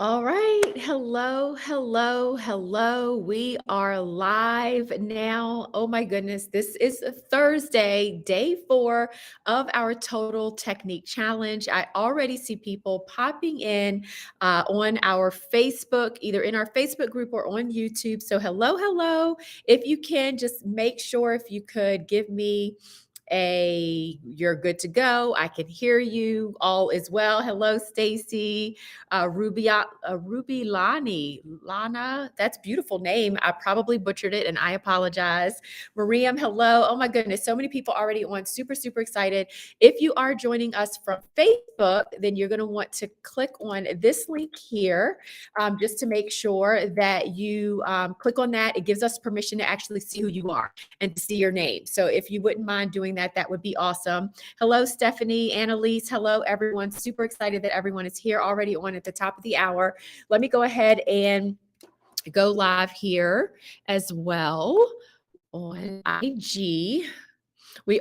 All right. Hello, hello, hello. We are live now. Oh my goodness. This is Thursday, day 4 of our Total Technique Challenge. I already see people popping in on our Facebook, either in our Facebook group or on YouTube. So, hello, hello. If you can, just make sure if you could give me you're good to go. I can hear you. All is well. Hello, Stacy. Ruby Lana. That's beautiful name. I probably butchered it and I apologize. Mariam, hello. Oh my goodness, so many people already on. Super, super excited. If you are joining us from Facebook, then you're going to want to click on this link here just to make sure that you click on that. It gives us permission to actually see who you are and to see your name. So if you wouldn't mind doing that, that would be awesome. Hello, Stephanie, Annalise. Hello, everyone. Super excited that everyone is here already on at the top of the hour. Let me go ahead and go live here as well on IG. We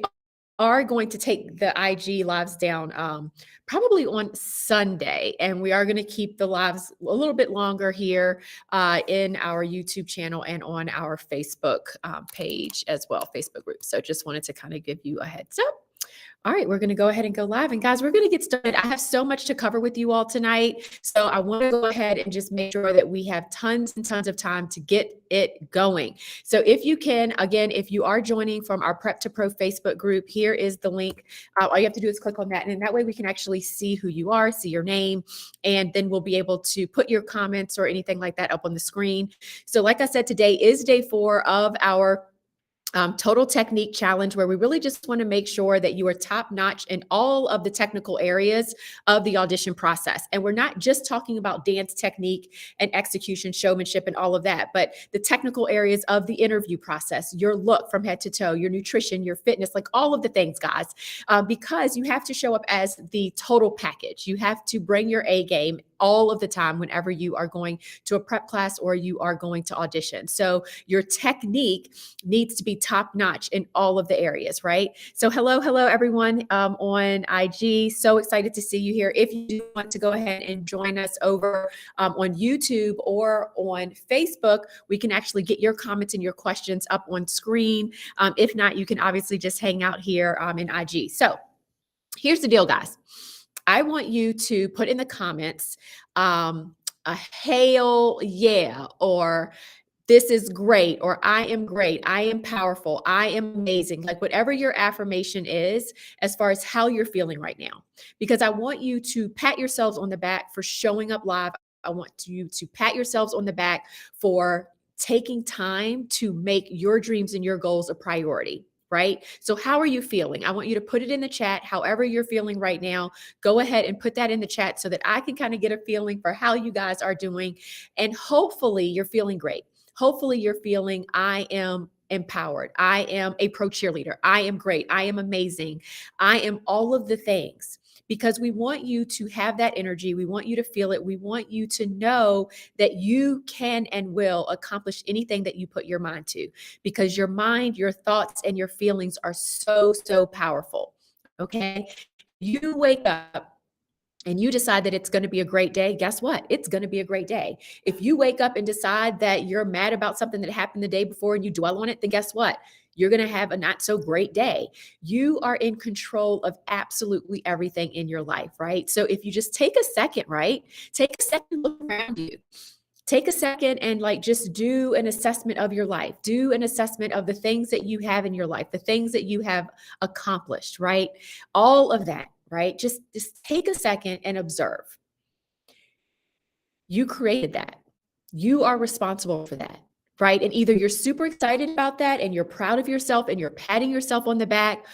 are going to take the IG lives down probably on Sunday, and we are going to keep the lives a little bit longer here in our YouTube channel and on our Facebook page as well, Facebook group. So just wanted to kind of give you a heads up. All right, we're going to go ahead and go live. And guys, we're going to get started. I have so much to cover with you all tonight. So I want to go ahead and just make sure that we have tons and tons of time to get it going. So if you can, again, if you are joining from our Prep to Pro Facebook group, here is the link. All you have to do is click on that. And that way we can actually see who you are, see your name, and then we'll be able to put your comments or anything like that up on the screen. So like I said, today is day 4 of our Total Technique Challenge, where we really just want to make sure that you are top notch in all of the technical areas of the audition process. And we're not just talking about dance technique and execution, showmanship, and all of that, but the technical areas of the interview process, your look from head to toe, your nutrition, your fitness, like all of the things, guys, because you have to show up as the total package. You have to bring your A game all of the time whenever you are going to a prep class or you are going to audition. So your technique needs to be top notch in all of the areas, right? So hello, everyone on IG. So excited to see you here. If you do want to go ahead and join us over on YouTube or on Facebook, we can actually get your comments and your questions up on screen. If not, you can obviously just hang out here in IG. So here's the deal, guys. I want you to put in the comments a hail yeah, or this is great, or I am great, I am powerful, I am amazing, like whatever your affirmation is as far as how you're feeling right now. Because I want you to pat yourselves on the back for showing up live. I want you to pat yourselves on the back for taking time to make your dreams and your goals a priority. Right? So, how are you feeling? I want you to put it in the chat, however you're feeling right now. Go ahead and put that in the chat so that I can kind of get a feeling for how you guys are doing. And hopefully, you're feeling great. Hopefully, you're feeling I am empowered. I am a pro cheerleader. I am great. I am amazing. I am all of the things, because we want you to have that energy. We want you to feel it. We want you to know that you can and will accomplish anything that you put your mind to, because your mind, your thoughts, and your feelings are so, so powerful. Okay. You wake up and you decide that it's going to be a great day, guess what? It's going to be a great day. If you wake up and decide that you're mad about something that happened the day before and you dwell on it, then guess what? You're going to have a not so great day. You are in control of absolutely everything in your life, right? So if you just take a second, right? Take a second, look around you. Take a second and just do an assessment of your life. Do an assessment of the things that you have in your life, the things that you have accomplished, right? All of that, right? Just take a second and observe. You created that. You are responsible for that, right? And either you're super excited about that and you're proud of yourself and you're patting yourself on the back,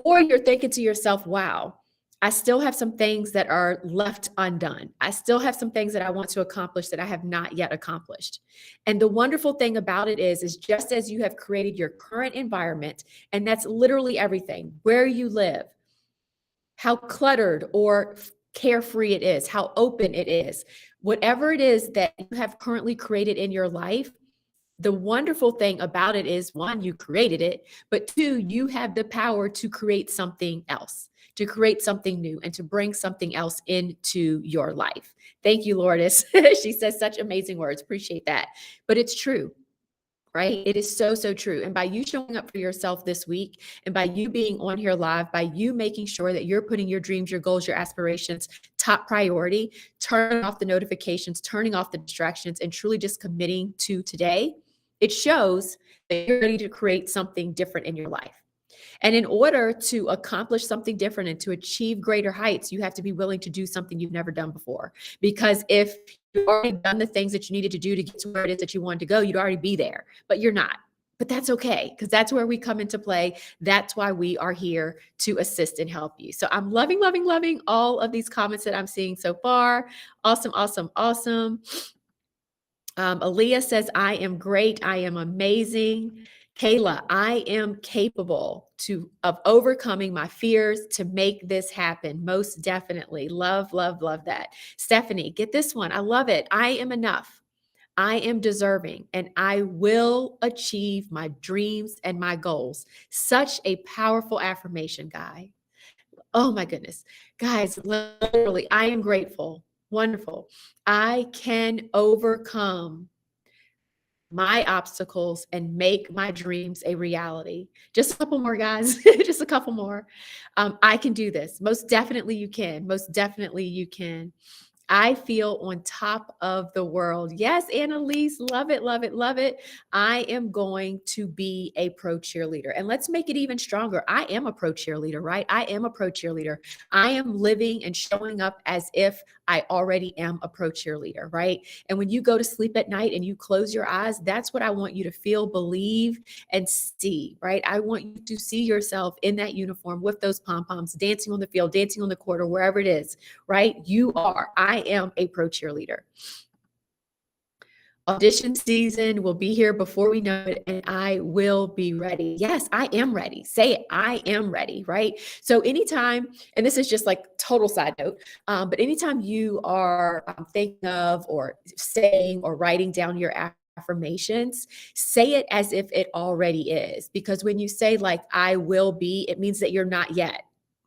or you're thinking to yourself, wow, I still have some things that are left undone. I still have some things that I want to accomplish that I have not yet accomplished. And the wonderful thing about it is just as you have created your current environment, and that's literally everything, where you live, how cluttered or carefree it is, how open it is, whatever it is that you have currently created in your life, the wonderful thing about it is, one, you created it, but two, you have the power to create something else, to create something new and to bring something else into your life. Thank you, Lourdes. She says such amazing words. Appreciate that. But it's true. Right? It is so, so true. And by you showing up for yourself this week, and by you being on here live, by you making sure that you're putting your dreams, your goals, your aspirations top priority, turning off the notifications, turning off the distractions, and truly just committing to today, it shows that you're ready to create something different in your life. And in order to accomplish something different and to achieve greater heights, you have to be willing to do something you've never done before. Because if you've already done the things that you needed to do to get to where it is that you wanted to go, you'd already be there, but you're not. But that's okay, because that's where we come into play. That's why we are here to assist and help you. So I'm loving, loving, loving all of these comments that I'm seeing so far. Awesome, awesome, awesome. Aaliyah says, I am great. I am amazing. Kayla, I am capable of overcoming my fears to make this happen. Most definitely. Love, love, love that. Stephanie, get this one. I love it. I am enough. I am deserving, and I will achieve my dreams and my goals. Such a powerful affirmation, guy. Oh my goodness. Guys, literally, I am grateful. Wonderful. I can overcome my obstacles and make my dreams a reality. Just a couple more, guys. Just a couple more. I can do this. Most definitely you can. Most definitely you can. I feel on top of the world. Yes, Annalise, love it, love it, love it. I am going to be a pro cheerleader. And let's make it even stronger. I am a pro cheerleader, right? I am a pro cheerleader. I am living and showing up as if I already am a pro cheerleader, right? And when you go to sleep at night and you close your eyes, that's what I want you to feel, believe, and see, right? I want you to see yourself in that uniform with those pom-poms, dancing on the field, dancing on the court, or wherever it is, right? You are. I am a pro cheerleader. Audition season will be here before we know it, and I will be ready. Yes, I am ready. Say it. I am ready, right? So anytime, and this is just like total side note, but anytime you are thinking of or saying or writing down your affirmations, say it as if it already is. Because when you say like, I will be, it means that you're not yet.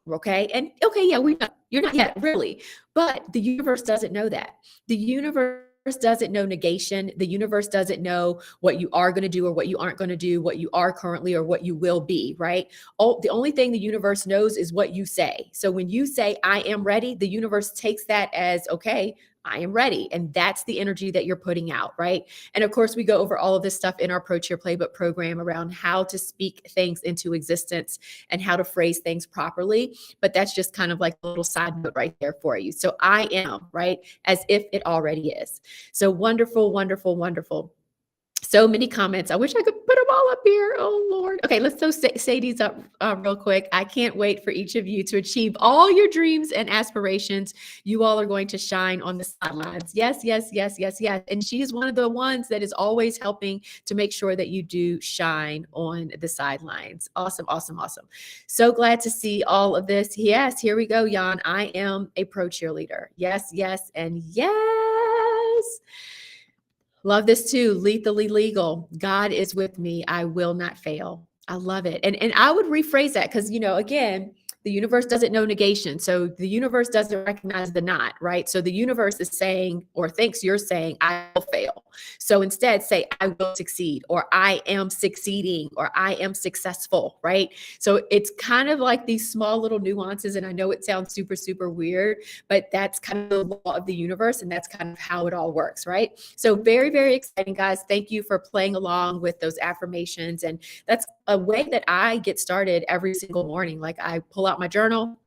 Okay. And okay, yeah, we know you're not yet, really. But the universe doesn't know that. The universe doesn't know negation. The universe doesn't know what you are going to do or what you aren't going to do, what you are currently or what you will be, right? The only thing the universe knows is what you say. So when you say, I am ready, the universe takes that as, okay, I am ready. And that's the energy that you're putting out, right? And of course, we go over all of this stuff in our Pro Cheer Playbook program around how to speak things into existence and how to phrase things properly. But that's just kind of like a little side note right there for you. So I am, right? As if it already is. So wonderful, wonderful, wonderful. So many comments. I wish I could put them all up here. Oh, Lord. Okay, let's throw Sadie's up real quick. I can't wait for each of you to achieve all your dreams and aspirations. You all are going to shine on the sidelines. Yes, yes, yes, yes, yes. And she is one of the ones that is always helping to make sure that you do shine on the sidelines. Awesome, awesome, awesome. So glad to see all of this. Yes, here we go, Jan. I am a pro cheerleader. Yes, yes, and yes. Love this too. Lethally legal. God is with me. I will not fail. I love it. And I would rephrase that because, again, the universe doesn't know negation. So the universe doesn't recognize the not, right? So the universe is saying or thinks you're saying, I will fail. So instead say, I will succeed, or I am succeeding, or I am successful, right? So it's kind of like these small little nuances. And I know it sounds super, super weird, but that's kind of the law of the universe. And that's kind of how it all works, right? So very, very exciting, guys. Thank you for playing along with those affirmations. And that's a way that I get started every single morning. Like I pull out my journal.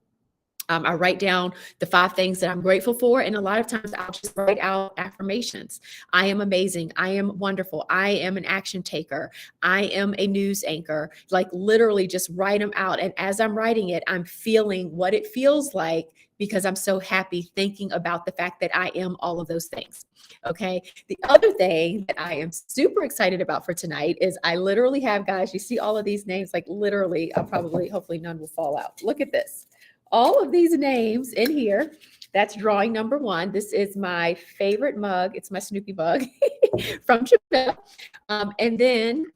I write down the 5 things that I'm grateful for. And a lot of times I'll just write out affirmations. I am amazing. I am wonderful. I am an action taker. I am a news anchor. Like literally just write them out. And as I'm writing it, I'm feeling what it feels like because I'm so happy thinking about the fact that I am all of those things. Okay. The other thing that I am super excited about for tonight is I literally have, guys, you see all of these names, like literally, hopefully none will fall out. Look at this. All of these names in here. That's drawing number 1. This is my favorite mug. It's my Snoopy mug from Japan. And then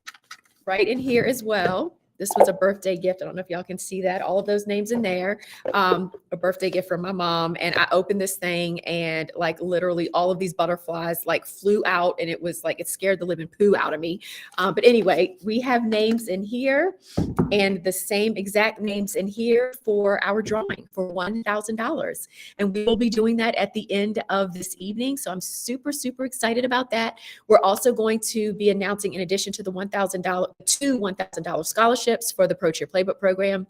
right in here as well, This was a birthday gift. I don't know if y'all can see that. All of those names in there. A birthday gift from my mom. And I opened this thing and like literally all of these butterflies like flew out, and it was like, it scared the living poo out of me. But anyway, we have names in here and the same exact names in here for our drawing for $1,000. And we will be doing that at the end of this evening. So I'm super, super excited about that. We're also going to be announcing, in addition to the $1,000 scholarships for the Pro Cheer Playbook program,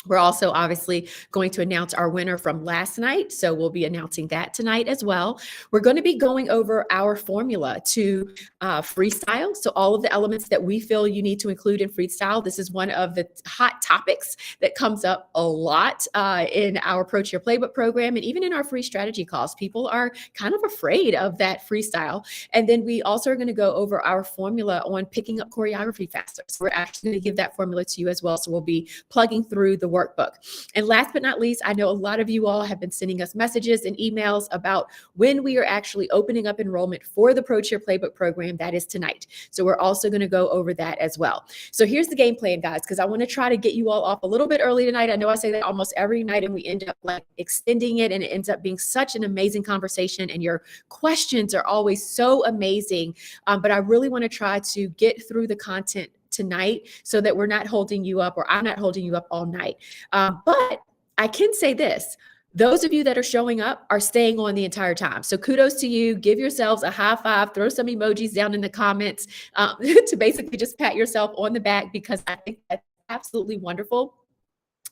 we're also obviously going to announce our winner from last night. So we'll be announcing that tonight as well. We're going to be going over our formula to freestyle. So all of the elements that we feel you need to include in freestyle. This is one of the hot topics that comes up a lot in our Pro Cheer Playbook program, and even in our free strategy calls. People are kind of afraid of that freestyle. And then we also are going to go over our formula on picking up choreography faster. So we're actually going to give that formula to you as well. So we'll be plugging through the workbook. And last but not least, I know a lot of you all have been sending us messages and emails about when we are actually opening up enrollment for the Pro Cheer Playbook program. That is tonight. So we're also going to go over that as well. So here's the game plan, guys, because I want to try to get you all off a little bit early tonight. I know I say that almost every night and we end up like extending it, and it ends up being such an amazing conversation, and your questions are always so amazing. But I really want to try to get through the content tonight so that we're not holding you up, or I'm not holding you up all night. But I can say this. Those of you that are showing up are staying on the entire time. So kudos to you. Give yourselves a high five. Throw some emojis down in the comments to basically just pat yourself on the back, because I think that's absolutely wonderful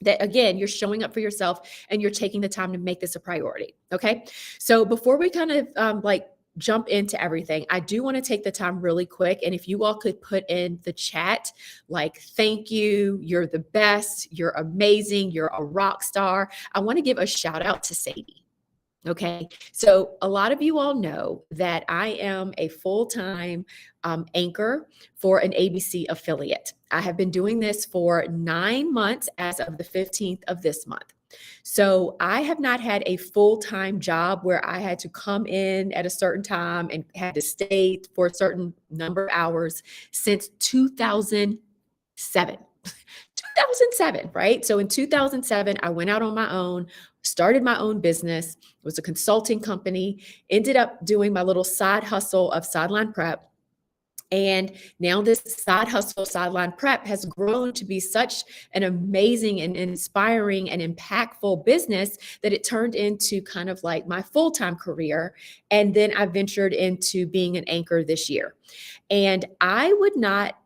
that, again, you're showing up for yourself and you're taking the time to make this a priority. Okay. So before we kind of jump into everything, I do want to take the time really quick. And if you all could put in the chat, like, thank you, you're the best, you're amazing, you're a rock star. I want to give a shout out to Sadie. Okay. So a lot of you all know that I am a full-time anchor for an ABC affiliate. I have been doing this for 9 months as of the 15th of this month. So I have not had a full-time job where I had to come in at a certain time and had to stay for a certain number of hours since 2007. 2007, right? So in 2007, I went out on my own, started my own business. It was a consulting company, ended up doing my little side hustle of Sideline Prep. And now this side hustle, Sideline Prep, has grown to be such an amazing and inspiring and impactful business that it turned into kind of like my full-time career. And then I ventured into being an anchor this year. And we would not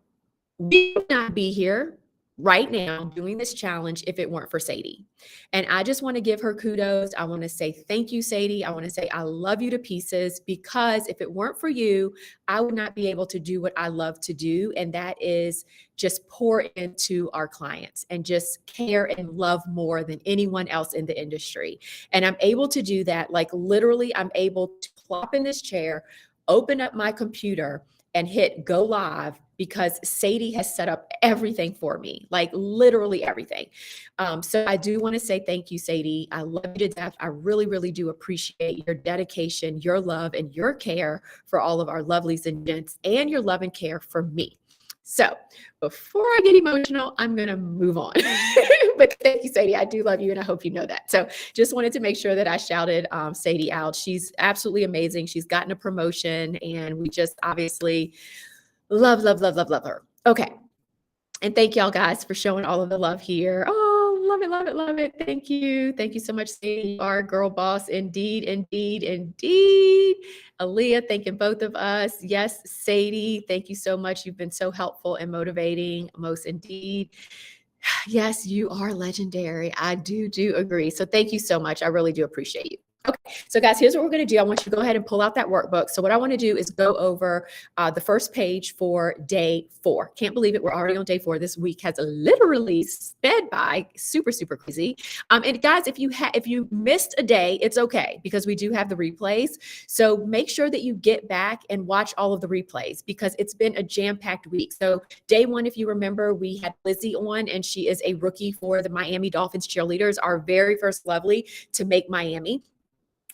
be here right now doing this challenge if it weren't for Sadie. And I just want to give her kudos. I want to say thank you, Sadie. I want to say I love you to pieces, because if it weren't for you, I would not be able to do what I love to do. And that is just pour into our clients and just care and love more than anyone else in the industry. And I'm able to do that. Like literally, I'm able to plop in this chair, open up my computer, and hit go live, because Sadie has set up everything for me, like literally everything. So I do want to say thank you, Sadie. I love you to death. I really, really do appreciate your dedication, your love, and your care for all of our lovelies and gents, and your love and care for me. So before I get emotional, I'm going to move on. But thank you, Sadie. I do love you, and I hope you know that. So just wanted to make sure that I shouted Sadie out. She's absolutely amazing. She's gotten a promotion, and we just obviously love, love, love, love, love her. Okay. And thank y'all guys for showing all of the love here. Oh, love it, love it, love it. Thank you. Thank you so much, Sadie. You are a girl boss. Indeed, indeed, indeed. Aaliyah, thanking both of us. Yes, Sadie, thank you so much. You've been so helpful and motivating. Most indeed. Yes, you are legendary. I do agree. So thank you so much. I really do appreciate you. Okay, so guys, here's what we're going to do. I want you to go ahead and pull out that workbook. So what I want to do is go over the first page for day 4. Can't believe it. We're already on day 4. This week has literally sped by super, super crazy. And guys, if you missed a day, it's okay, because we do have the replays. So make sure that you get back and watch all of the replays, because it's been a jam-packed week. So day 1, if you remember, we had Lizzie on, and she is a rookie for the Miami Dolphins cheerleaders, our very first lovely to make Miami.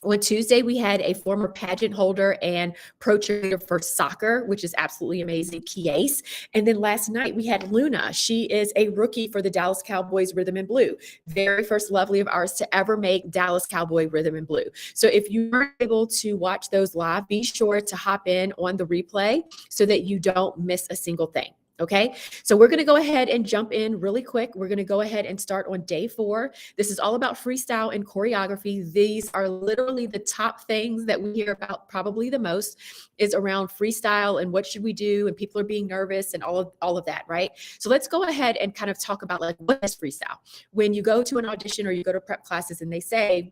On Tuesday, we had a former pageant holder and pro cheerleader for soccer, which is absolutely amazing, Kies. And then last night, we had Luna. She is a rookie for the Dallas Cowboys Rhythm and Blue, very first lovely of ours to ever make Dallas Cowboy Rhythm and Blue. So if you weren't able to watch those live, be sure to hop in on the replay so that you don't miss a single thing. Okay, so we're going to go ahead and jump in really quick. We're going to go ahead and start on day 4. This is all about freestyle and choreography. These are literally the top things that we hear about probably the most is around freestyle and what should we do, and people are being nervous and all of that, right? So let's go ahead and kind of talk about like what is freestyle. When you go to an audition or you go to prep classes and they say,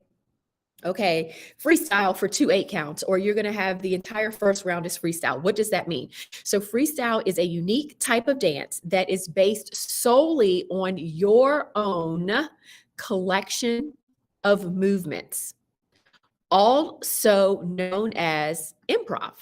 okay, freestyle for 2 8 counts, or you're going to have the entire first round is freestyle. What does that mean? So freestyle is a unique type of dance that is based solely on your own collection of movements, also known as improv.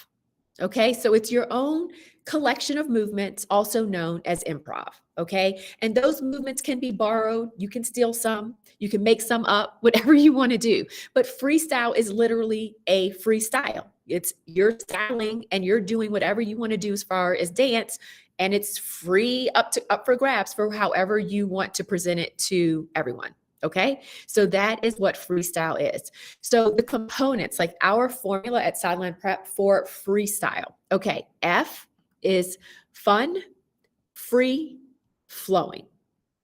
Okay, so it's your own collection of movements, also known as improv. Okay, and those movements can be borrowed. You can steal some, you can make some up, whatever you want to do. But freestyle is literally a freestyle. It's you're styling and you're doing whatever you want to do as far as dance, and it's free up for grabs for however you want to present it to everyone. Okay, so that is what freestyle is. So the components, like our formula at Sideline Prep for freestyle. Okay, F is fun, free, flowing.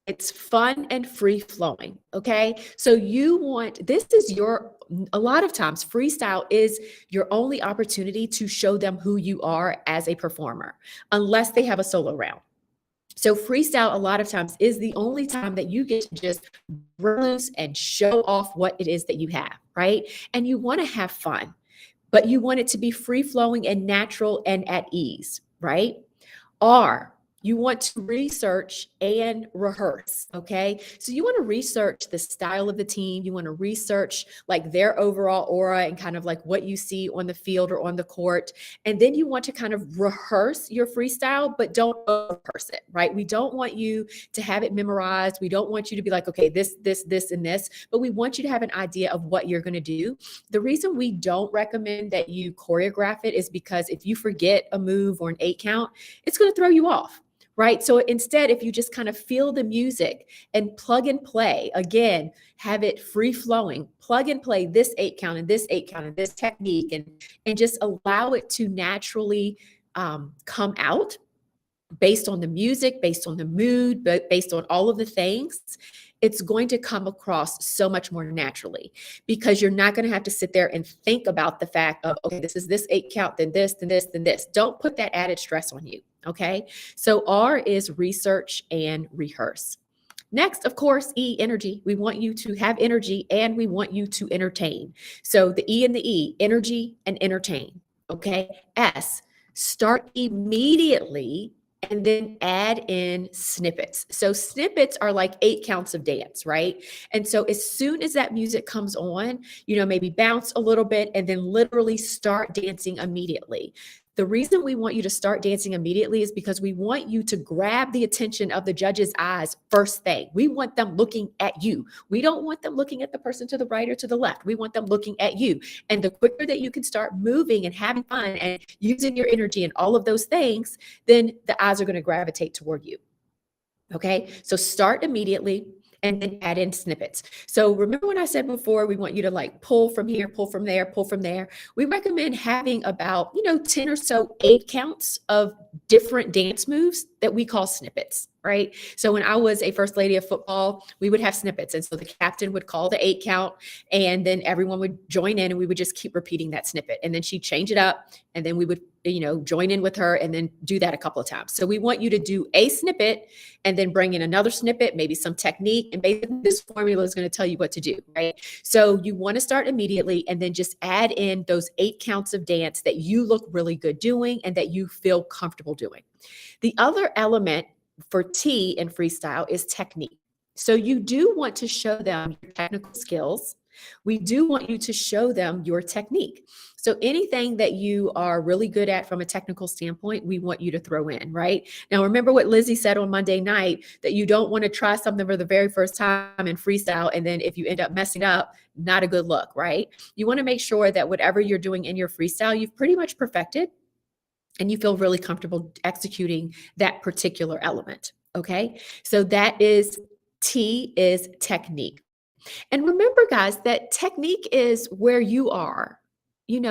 It's fun and free flowing. Okay, so you want this is your a lot of times freestyle is your only opportunity to show them who you are as a performer, unless they have a solo round. So freestyle a lot of times is the only time that you get to just loose and show off what it is that you have, right? And you want to have fun, but you want it to be free flowing and natural and at ease, right? R, you want to research and rehearse, okay? So you want to research the style of the team. You want to research like their overall aura and kind of like what you see on the field or on the court. And then you want to kind of rehearse your freestyle, but don't rehearse it, right? We don't want you to have it memorized. We don't want you to be like, okay, this, and this, but we want you to have an idea of what you're going to do. The reason we don't recommend that you choreograph it is because if you forget a move or an 8 count, it's going to throw you off, right? So instead, if you just kind of feel the music and plug and play, again, have it free flowing, plug and play this 8 count and this 8 count and this technique, and just allow it to naturally come out based on the music, based on the mood, but based on all of the things, it's going to come across so much more naturally because you're not going to have to sit there and think about the fact of, okay, this is this 8 count, then this, then this, then this. Don't put that added stress on you. Okay. So R is research and rehearse. Next, of course, E, energy. We want you to have energy and we want you to entertain. So the E and the E, energy and entertain. Okay. S, start immediately and then add in snippets. So snippets are like 8 counts of dance, right? And so as soon as that music comes on, maybe bounce a little bit and then literally start dancing immediately. The reason we want you to start dancing immediately is because we want you to grab the attention of the judge's eyes first thing. We want them looking at you. We don't want them looking at the person to the right or to the left. We want them looking at you. And the quicker that you can start moving and having fun and using your energy and all of those things, then the eyes are going to gravitate toward you. Okay, so start immediately and then add in snippets. So remember when I said before, we want you to like pull from here, pull from there, pull from there. We recommend having about, 10 or so 8 counts of different dance moves that we call snippets, right? So when I was a first lady of football, we would have snippets. And so the captain would call the 8 count and then everyone would join in and we would just keep repeating that snippet. And then she'd change it up and then we would, join in with her and then do that a couple of times. So we want you to do a snippet and then bring in another snippet, maybe some technique. And basically this formula is going to tell you what to do, right? So you want to start immediately and then just add in those 8 counts of dance that you look really good doing and that you feel comfortable doing. The other element for T in freestyle is technique. So you do want to show them your technical skills, We do want you to show them your technique. So anything that you are really good at from a technical standpoint, we want you to throw in, right? Now, remember what Lizzie said on Monday night, that you don't want to try something for the very first time in freestyle. And then if you end up messing up, not a good look, right? You want to make sure that whatever you're doing in your freestyle, you've pretty much perfected and you feel really comfortable executing that particular element. Okay. So that is T is technique. And remember, guys, that technique is where you are.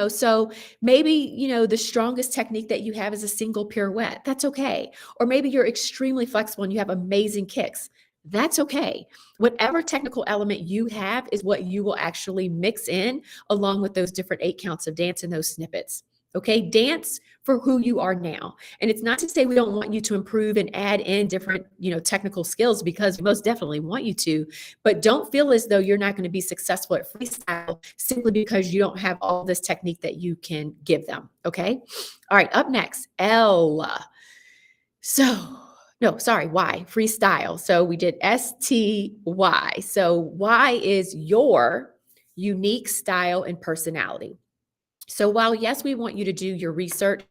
So maybe, the strongest technique that you have is a single pirouette. That's okay. Or maybe you're extremely flexible and you have amazing kicks. That's okay. Whatever technical element you have is what you will actually mix in along with those different 8 counts of dance and those snippets. Okay, dance for who you are now. And it's not to say we don't want you to improve and add in different, technical skills, because we most definitely want you to, but don't feel as though you're not going to be successful at freestyle simply because you don't have all this technique that you can give them. Okay. All right. Up next, L. So, no, sorry, Y, freestyle. So we did STY. So Y is your unique style and personality. So while, yes, we want you to do your research,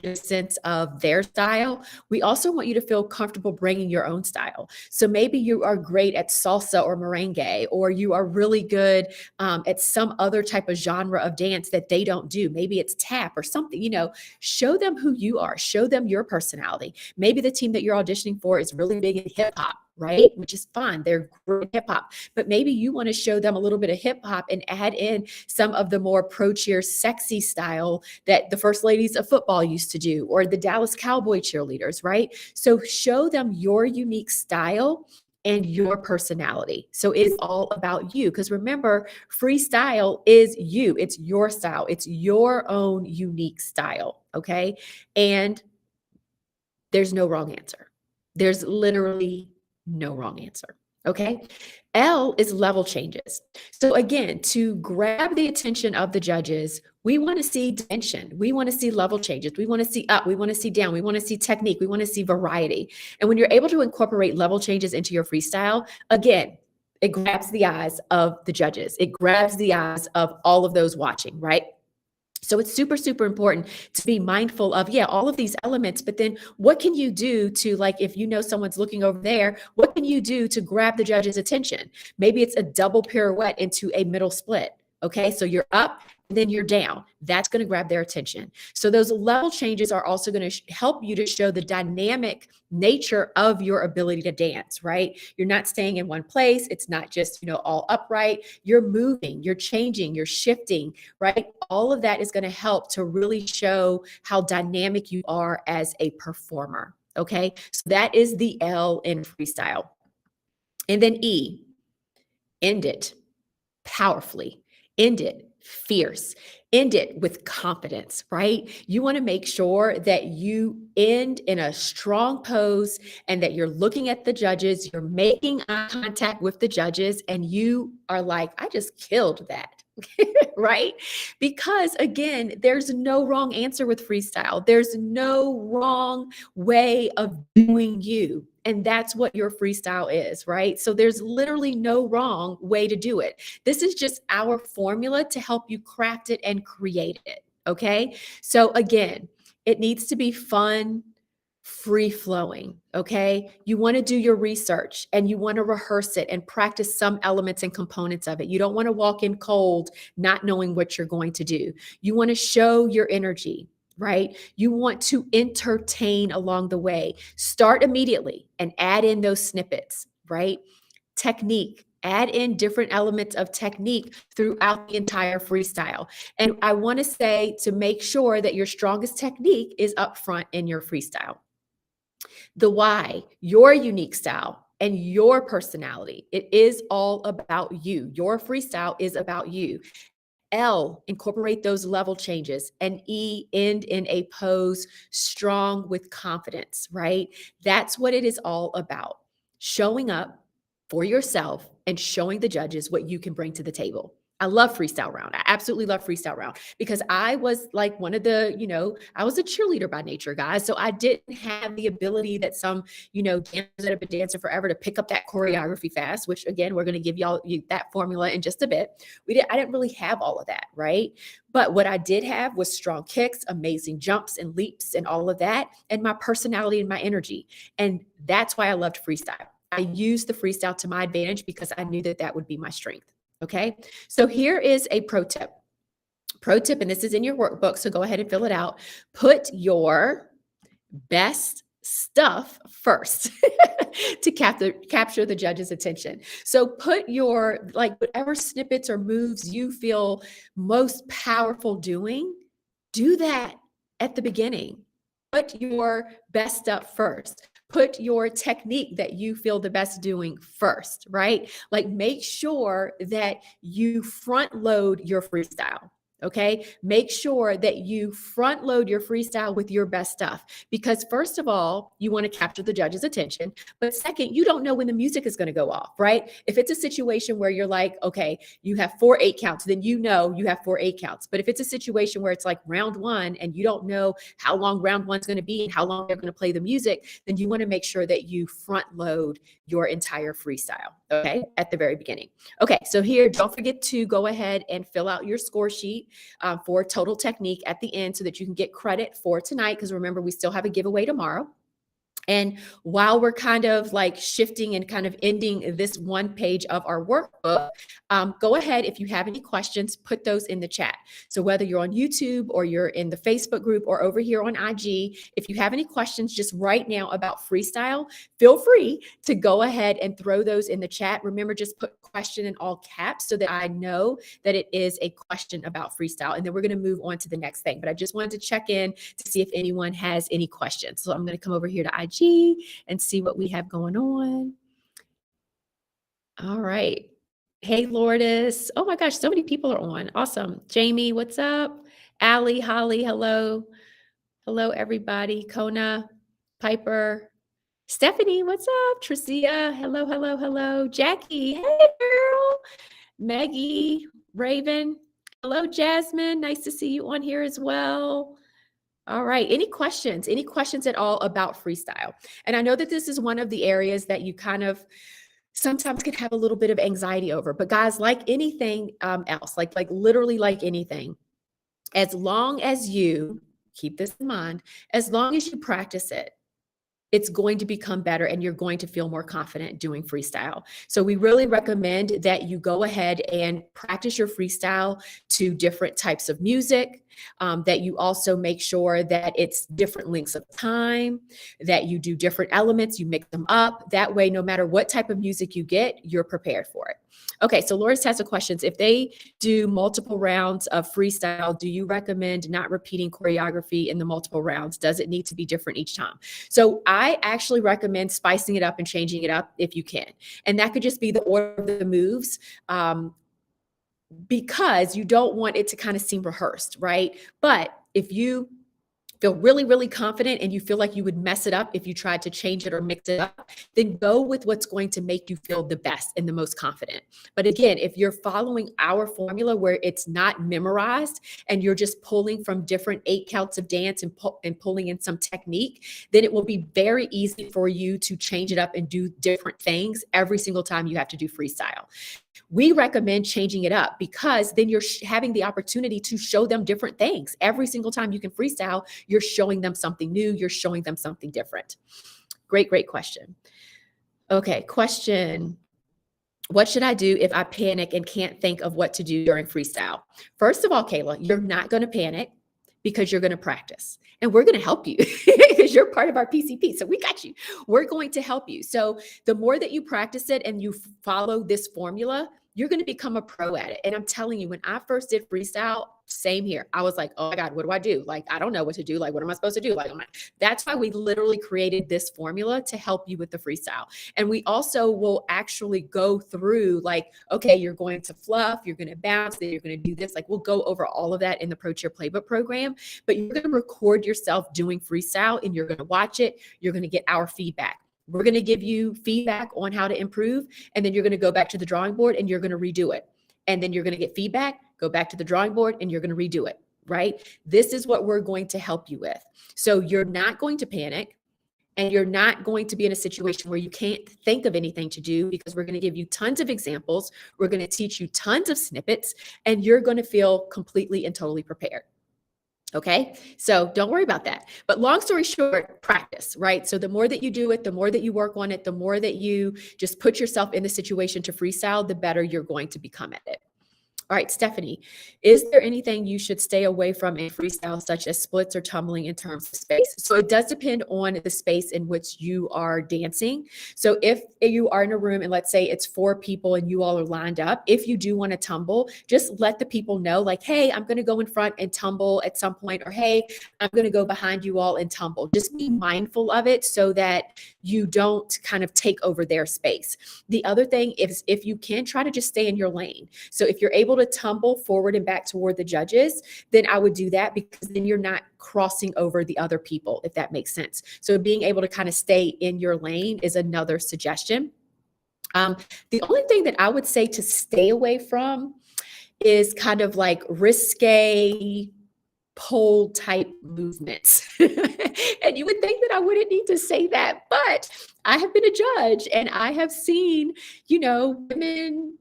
a sense of their style, we also want you to feel comfortable bringing your own style. So maybe you are great at salsa or merengue, or you are really good at some other type of genre of dance that they don't do. Maybe it's tap or something, show them who you are, show them your personality. Maybe the team that you're auditioning for is really big in hip hop, right? Which is fun. They're great hip hop, but maybe you want to show them a little bit of hip hop and add in some of the more pro cheer, sexy style that the first ladies of football used to do, or the Dallas Cowboy cheerleaders, right? So show them your unique style and your personality. So it's all about you. Because remember, freestyle is you. It's your style. It's your own unique style. Okay. And there's no wrong answer. There's literally no wrong answer. Okay. L is level changes. So again, to grab the attention of the judges, we want to see dimension. We want to see level changes. We want to see up. We want to see down. We want to see technique. We want to see variety. And when you're able to incorporate level changes into your freestyle, again, it grabs the eyes of the judges. It grabs the eyes of all of those watching, right? So it's super, super important to be mindful of, all of these elements, but then what can you do to, like, if someone's looking over there, what can you do to grab the judge's attention? Maybe it's a double pirouette into a middle split. Okay, so you're up and then you're down. That's going to grab their attention. So those level changes are also going to help you to show the dynamic nature of your ability to dance, right? You're not staying in one place. It's not just, all upright. You're moving, you're changing, you're shifting, right? All of that is going to help to really show how dynamic you are as a performer. Okay, so that is the L in freestyle. And then E, end it powerfully. End it fierce. End it with confidence, right? You want to make sure that you end in a strong pose and that you're looking at the judges, you're making eye contact with the judges, and you are like, I just killed that. Right? Because again, there's no wrong answer with freestyle. There's no wrong way of doing you. And that's what your freestyle is, right? So there's literally no wrong way to do it. This is just our formula to help you craft it and create it. Okay. So again, it needs to be fun, free flowing. Okay. You want to do your research and you want to rehearse it and practice some elements and components of it. You don't want to walk in cold, not knowing what you're going to do. You want to show your energy, right? You want to entertain along the way. Start immediately and add in those snippets, right? Technique. Add in different elements of technique throughout the entire freestyle. And I want to say to make sure that your strongest technique is up front in your freestyle. The why, your unique style and your personality. It is all about you. Your freestyle is about you. L, incorporate those level changes. And E, end in a pose strong with confidence, right? That's what it is all about. Showing up for yourself and showing the judges what you can bring to the table. I love freestyle round. I absolutely love freestyle round because I was like one of the, I was a cheerleader by nature, guys. So I didn't have the ability that some, dancers that have been dancing forever to pick up that choreography fast, which again, we're going to give you that formula in just a bit. I didn't really have all of that, right? But what I did have was strong kicks, amazing jumps and leaps and all of that, and my personality and my energy. And that's why I loved freestyle. I used the freestyle to my advantage because I knew that that would be my strength. Okay. So here is a pro tip. Pro tip, and this is in your workbook. So go ahead and fill it out. Put your best stuff first to capture the judge's attention. So put your, like, whatever snippets or moves you feel most powerful doing, do that at the beginning. Put your best stuff first. Put your technique that you feel the best doing first, right? Like, make sure that you front load your freestyle. Okay. Make sure that you front load your freestyle with your best stuff, because first of all, you want to capture the judge's attention. But second, you don't know when the music is going to go off, right? If it's a situation where you're like, okay, you have 4 8 counts, then you know you have 4 8 counts. But if it's a situation where it's like round 1 and you don't know how long round 1's going to be and how long they're going to play the music, then you want to make sure that you front load your entire freestyle, okay, at the very beginning. Okay, so here, don't forget to go ahead and fill out your score sheet for total technique at the end so that you can get credit for tonight, because remember, we still have a giveaway tomorrow. And while we're kind of like shifting and kind of ending this one page of our workbook, go ahead, if you have any questions, put those in the chat. So whether you're on YouTube or you're in the Facebook group or over here on IG, if you have any questions just right now about freestyle, feel free to go ahead and throw those in the chat. Remember, just put question in all caps so that I know that it is a question about freestyle. And then we're going to move on to the next thing. But I just wanted to check in to see if anyone has any questions. So I'm going to come over here to IG and see what we have going on. All right. Hey, Lourdes. Oh my gosh, so many people are on. Awesome. Jamie, what's up? Allie, Holly, hello. Hello, everybody. Kona, Piper, Stephanie, what's up? Tricia, hello, hello, hello. Jackie, hey, girl. Maggie, Raven, hello, Jasmine. Nice to see you on here as well. All right. Any questions? Any questions at all about freestyle? And I know that this is one of the areas that you kind of sometimes can have a little bit of anxiety over. But guys, like anything else, like literally like anything, as long as you keep this in mind, as long as you practice it, it's going to become better and you're going to feel more confident doing freestyle. So we really recommend that you go ahead and practice your freestyle to different types of music, that you also make sure that it's different lengths of time, that you do different elements, you mix them up. That way, no matter what type of music you get, you're prepared for it. Okay, so Loris has some questions. If they do multiple rounds of freestyle, do you recommend not repeating choreography in the multiple rounds? Does it need to be different each time? So I actually recommend spicing it up and changing it up if you can. And that could just be the order of the moves, because you don't want it to kind of seem rehearsed, right? But if you feel really, really confident and you feel like you would mess it up if you tried to change it or mix it up, then go with what's going to make you feel the best and the most confident. But again, if you're following our formula where it's not memorized and you're just pulling from different 8 counts of dance and pulling in some technique, then it will be very easy for you to change it up and do different things every single time you have to do freestyle. We recommend changing it up because then you're having the opportunity to show them different things. Every single time you can freestyle, you're showing them something new. You're showing them something different. Great, great question. Okay, question. What should I do if I panic and can't think of what to do during freestyle? First of all, Kayla, you're not going to panic because you're going to practice. And we're going to help you because you're part of our PCP. So we got you. We're going to help you. So the more that you practice it and you follow this formula, you're going to become a pro at it. And I'm telling you, when I first did freestyle, same here. I was like, oh my God, what do I do? Like, I don't know what to do. Like, what am I supposed to do? Like, that's why we literally created this formula to help you with the freestyle. And we also will actually go through like, okay, you're going to fluff, you're going to bounce, then you're going to do this. Like, we'll go over all of that in the Pro Cheer Playbook program, but you're going to record yourself doing freestyle and you're going to watch it. You're going to get our feedback. We're going to give you feedback on how to improve. And then you're going to go back to the drawing board and you're going to redo it. and then you're going to get feedback, go back to the drawing board, and you're going to redo it, right? This is what we're going to help you with. So you're not going to panic. And you're not going to be in a situation where you can't think of anything to do, because we're going to give you tons of examples. We're going to teach you tons of snippets, and you're going to feel completely and totally prepared. Okay, so don't worry about that. But long story short, practice, right? So the more that you do it, the more that you work on it, the more that you just put yourself in the situation to freestyle, the better you're going to become at it. All right, Stephanie, is there anything you should stay away from in freestyle, such as splits or tumbling in terms of space? So it does depend on the space in which you are dancing. So if you are in a room and let's say it's 4 people and you all are lined up, if you do want to tumble, just let the people know like, hey, I'm going to go in front and tumble at some point, or hey, I'm going to go behind you all and tumble. Just be mindful of it so that you don't kind of take over their space. The other thing is, if you can, try to just stay in your lane. So if you're able to tumble forward and back toward the judges, then I would do that, because then you're not crossing over the other people, if that makes sense. So being able to kind of stay in your lane is another suggestion. The only thing that I would say to stay away from is kind of like risque pole type movements. And you would think that I wouldn't need to say that, but I have been a judge and I have seen, women,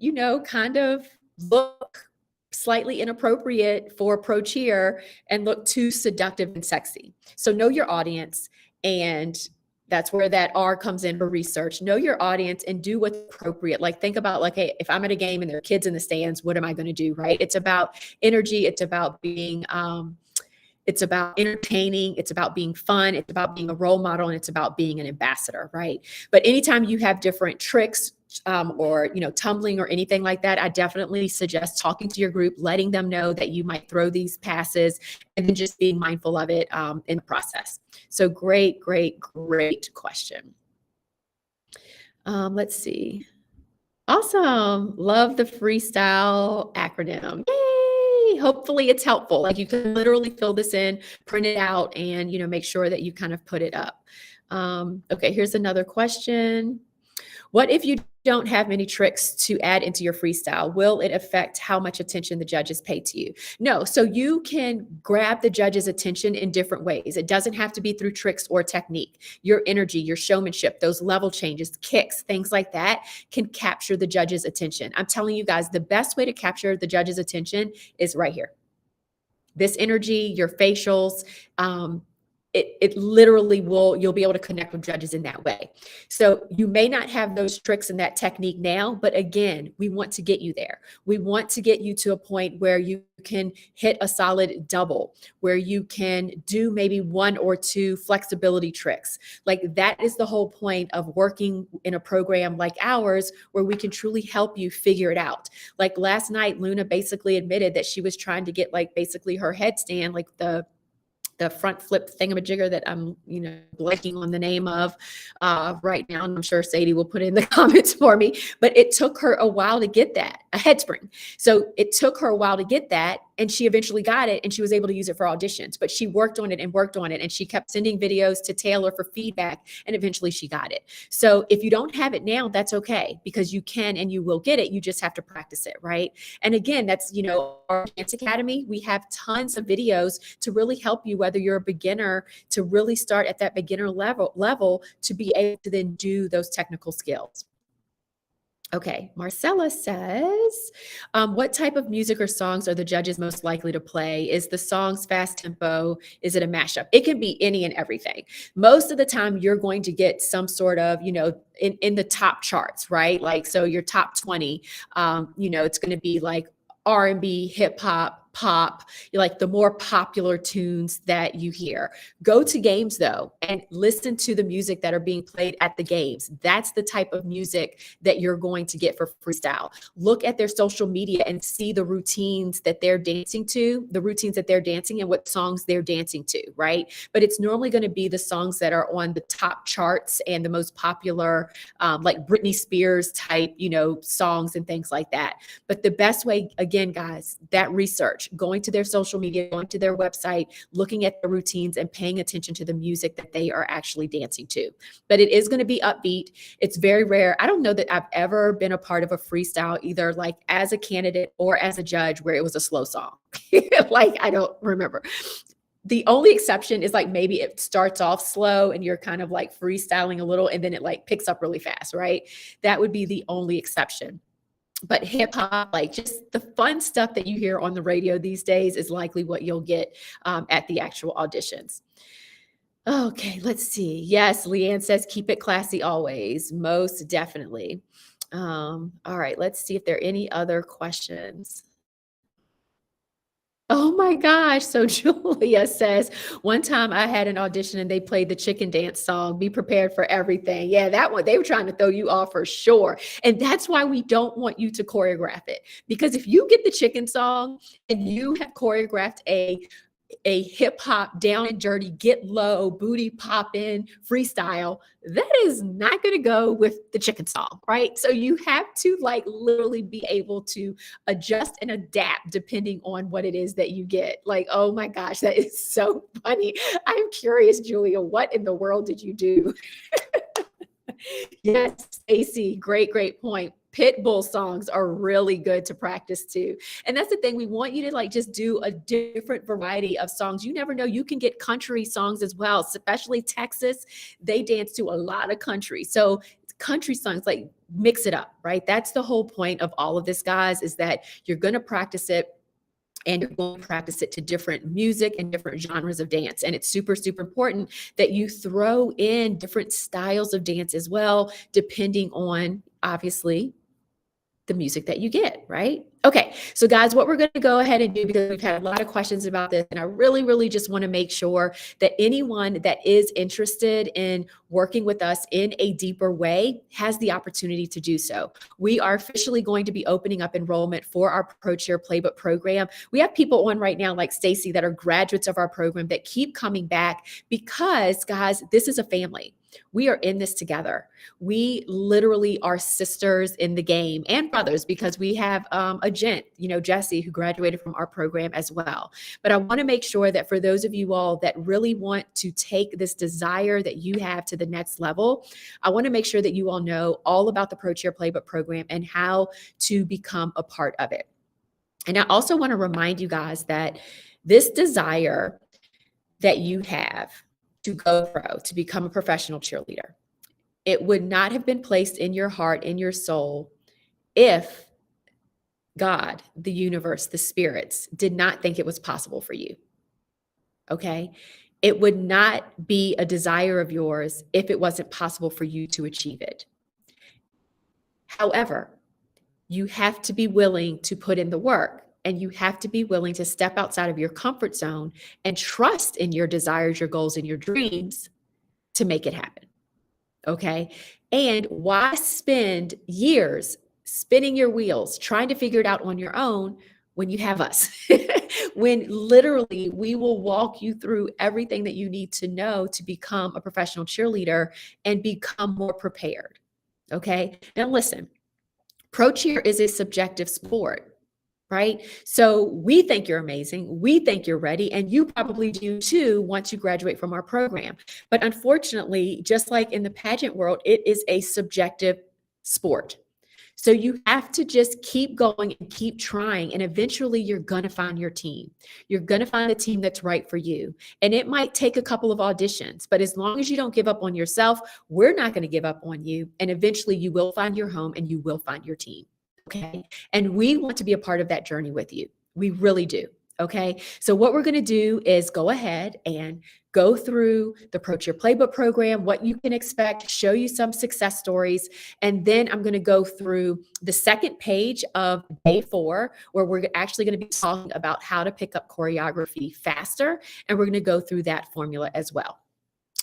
kind of look slightly inappropriate for pro cheer and look too seductive and sexy. So know your audience, and that's where that R comes in for research. Know your audience and do what's appropriate. Like think about like, hey, if I'm at a game and there are kids in the stands, what am I going to do, right? It's about energy. It's about being, it's about entertaining. It's about being fun. It's about being a role model, and it's about being an ambassador, right? But anytime you have different tricks, or tumbling or anything like that, I definitely suggest talking to your group, letting them know that you might throw these passes, and then just being mindful of it in the process. So great question. Let's see. Awesome. Love the freestyle acronym. Yay! Hopefully it's helpful. Like you can literally fill this in, print it out, and make sure that you kind of put it up. Okay, here's another question. What if you don't have many tricks to add into your freestyle? Will it affect how much attention the judges pay to you? No. So you can grab the judge's attention in different ways. It doesn't have to be through tricks or technique. Your energy, your showmanship, those level changes, kicks, things like that can capture the judge's attention. I'm telling you guys, the best way to capture the judge's attention is right here. This energy, your facials, it literally you'll be able to connect with judges in that way. So you may not have those tricks and that technique now, but again, we want to get you there. We want to get you to a point where you can hit a solid double, where you can do maybe 1 or 2 flexibility tricks. Like that is the whole point of working in a program like ours, where we can truly help you figure it out. Like last night, Luna basically admitted that she was trying to get like basically her headstand, like the front flip thingamajigger that I'm, blanking on the name of right now. And I'm sure Sadie will put it in the comments for me, but it took her a while to get that, a head spring. So it took her a while to get that. And she eventually got it, and she was able to use it for auditions, but she worked on it, and she kept sending videos to Taylor for feedback, and eventually she got it. So if you don't have it now, that's okay, because you can and you will get it. You just have to practice it, right? And again, that's, our Dance Academy, we have tons of videos to really help you, whether you're a beginner, to really start at that beginner level to be able to then do those technical skills. Okay, Marcella says, what type of music or songs are the judges most likely to play? Is the songs fast tempo? Is it a mashup? It can be any and everything. Most of the time, you're going to get some sort of, in the top charts, right? Like, so your top 20, it's going to be like R&B, hip hop, pop, like the more popular tunes that you hear. Go to games though, and listen to the music that are being played at the games. That's the type of music that you're going to get for freestyle. Look at their social media and see the routines that they're dancing to, the routines that they're dancing and what songs they're dancing to, right? But it's normally going to be the songs that are on the top charts and the most popular, like Britney Spears type, songs and things like that. But the best way, again, guys, that research, research, going to their social media, going to their website, looking at the routines and paying attention to the music that they are actually dancing to. But it is going to be upbeat. It's very rare. I don't know that I've ever been a part of a freestyle, either like as a candidate or as a judge, where it was a slow song. Like, I don't remember. The only exception is like maybe it starts off slow and you're kind of like freestyling a little and then it like picks up really fast, right? That would be the only exception. But hip hop, like just the fun stuff that you hear on the radio these days, is likely what you'll get at the actual auditions. Okay, let's see. Yes, Leanne says keep it classy always. Most definitely. All right, let's see if there are any other questions. Oh my gosh. So Julia says, one time I had an audition and they played the chicken dance song, Be Prepared for Everything. Yeah, that one, they were trying to throw you off for sure. And that's why we don't want you to choreograph it. Because if you get the chicken song and you have choreographed a hip hop down and dirty, get low, booty poppin' freestyle, that is not going to go with the chicken song, right? So you have to like literally be able to adjust and adapt depending on what it is that you get. Like, oh my gosh, that is so funny. I'm curious, Julia, what in the world did you do? Yes, Stacy, great point. Pitbull songs are really good to practice too. And that's the thing. We want you to like just do a different variety of songs. You never know. You can get country songs as well, especially Texas. They dance to a lot of country. So country songs, like mix it up, right? That's the whole point of all of this, guys, is that you're going to practice it and you're going to practice it to different music and different genres of dance. And it's super, super important that you throw in different styles of dance as well, depending on, obviously, the music that you get, right? Okay, so guys, what we're going to go ahead and do, because we've had a lot of questions about this, and I really just want to make sure that anyone that is interested in working with us in a deeper way has the opportunity to do so. We are officially going to be opening up enrollment for our Pro Cheer Playbook program. We have people on right now like Stacy that are graduates of our program that keep coming back because, guys, this is a family. We are in this together. We literally are sisters in the game and brothers, because we have a gent, Jesse, who graduated from our program as well. But I want to make sure that for those of you all that really want to take this desire that you have to the next level, I want to make sure that you all know all about the Pro Cheer Playbook program and how to become a part of it. And I also want to remind you guys that this desire that you have to go pro, to become a professional cheerleader, it would not have been placed in your heart, in your soul, if God, the universe, the spirits did not think it was possible for you. Okay? It would not be a desire of yours if it wasn't possible for you to achieve it. However, you have to be willing to put in the work, and you have to be willing to step outside of your comfort zone and trust in your desires, your goals, and your dreams to make it happen. Okay. And why spend years spinning your wheels trying to figure it out on your own when you have us? When literally we will walk you through everything that you need to know to become a professional cheerleader and become more prepared. Okay. Now listen, Pro Cheer is a subjective sport. Right? So we think you're amazing. We think you're ready. And you probably do too once you graduate from our program. But unfortunately, just like in the pageant world, it is a subjective sport. So you have to just keep going and keep trying. And eventually you're going to find your team. You're going to find a team that's right for you. And it might take a couple of auditions, but as long as you don't give up on yourself, we're not going to give up on you. And eventually you will find your home and you will find your team. Okay. And we want to be a part of that journey with you. We really do. Okay. So what we're going to do is go ahead and go through the Pro Cheer Playbook program, what you can expect, show you some success stories. And then I'm going to go through the second page of day 4, where we're actually going to be talking about how to pick up choreography faster. And we're going to go through that formula as well.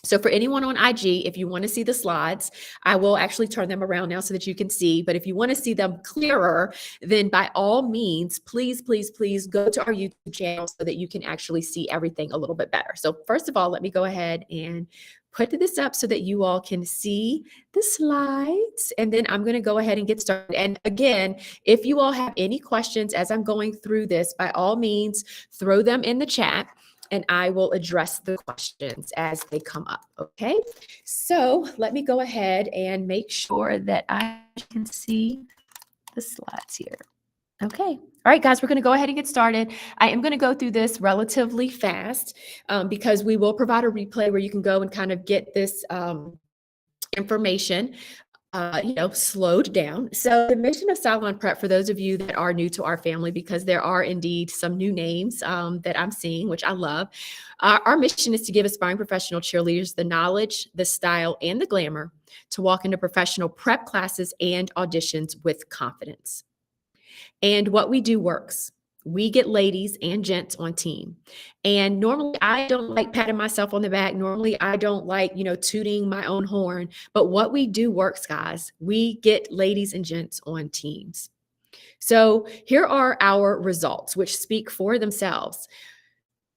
So for anyone on IG, if you want to see the slides, I will actually turn them around now so that you can see. But if you want to see them clearer, then by all means, please, please, please go to our YouTube channel so that you can actually see everything a little bit better. So first of all, let me go ahead and put this up so that you all can see the slides. And then I'm going to go ahead and get started. And again, if you all have any questions as I'm going through this, by all means, throw them in the chat and I will address the questions as they come up, okay? So let me go ahead and make sure that I can see the slides here. Okay. All right, guys, we're going to go ahead and get started. I am going to go through this relatively fast because we will provide a replay where you can go and kind of get this information slowed down. So the mission of Sideline Prep, for those of you that are new to our family, because there are indeed some new names that I'm seeing, which I love. Our mission is to give aspiring professional cheerleaders the knowledge, the style, and the glamour to walk into professional prep classes and auditions with confidence. And what we do works. We get ladies and gents on team. And normally I don't like patting myself on the back. Normally I don't like, tooting my own horn. But what we do works, guys. We get ladies and gents on teams. So here are our results, which speak for themselves.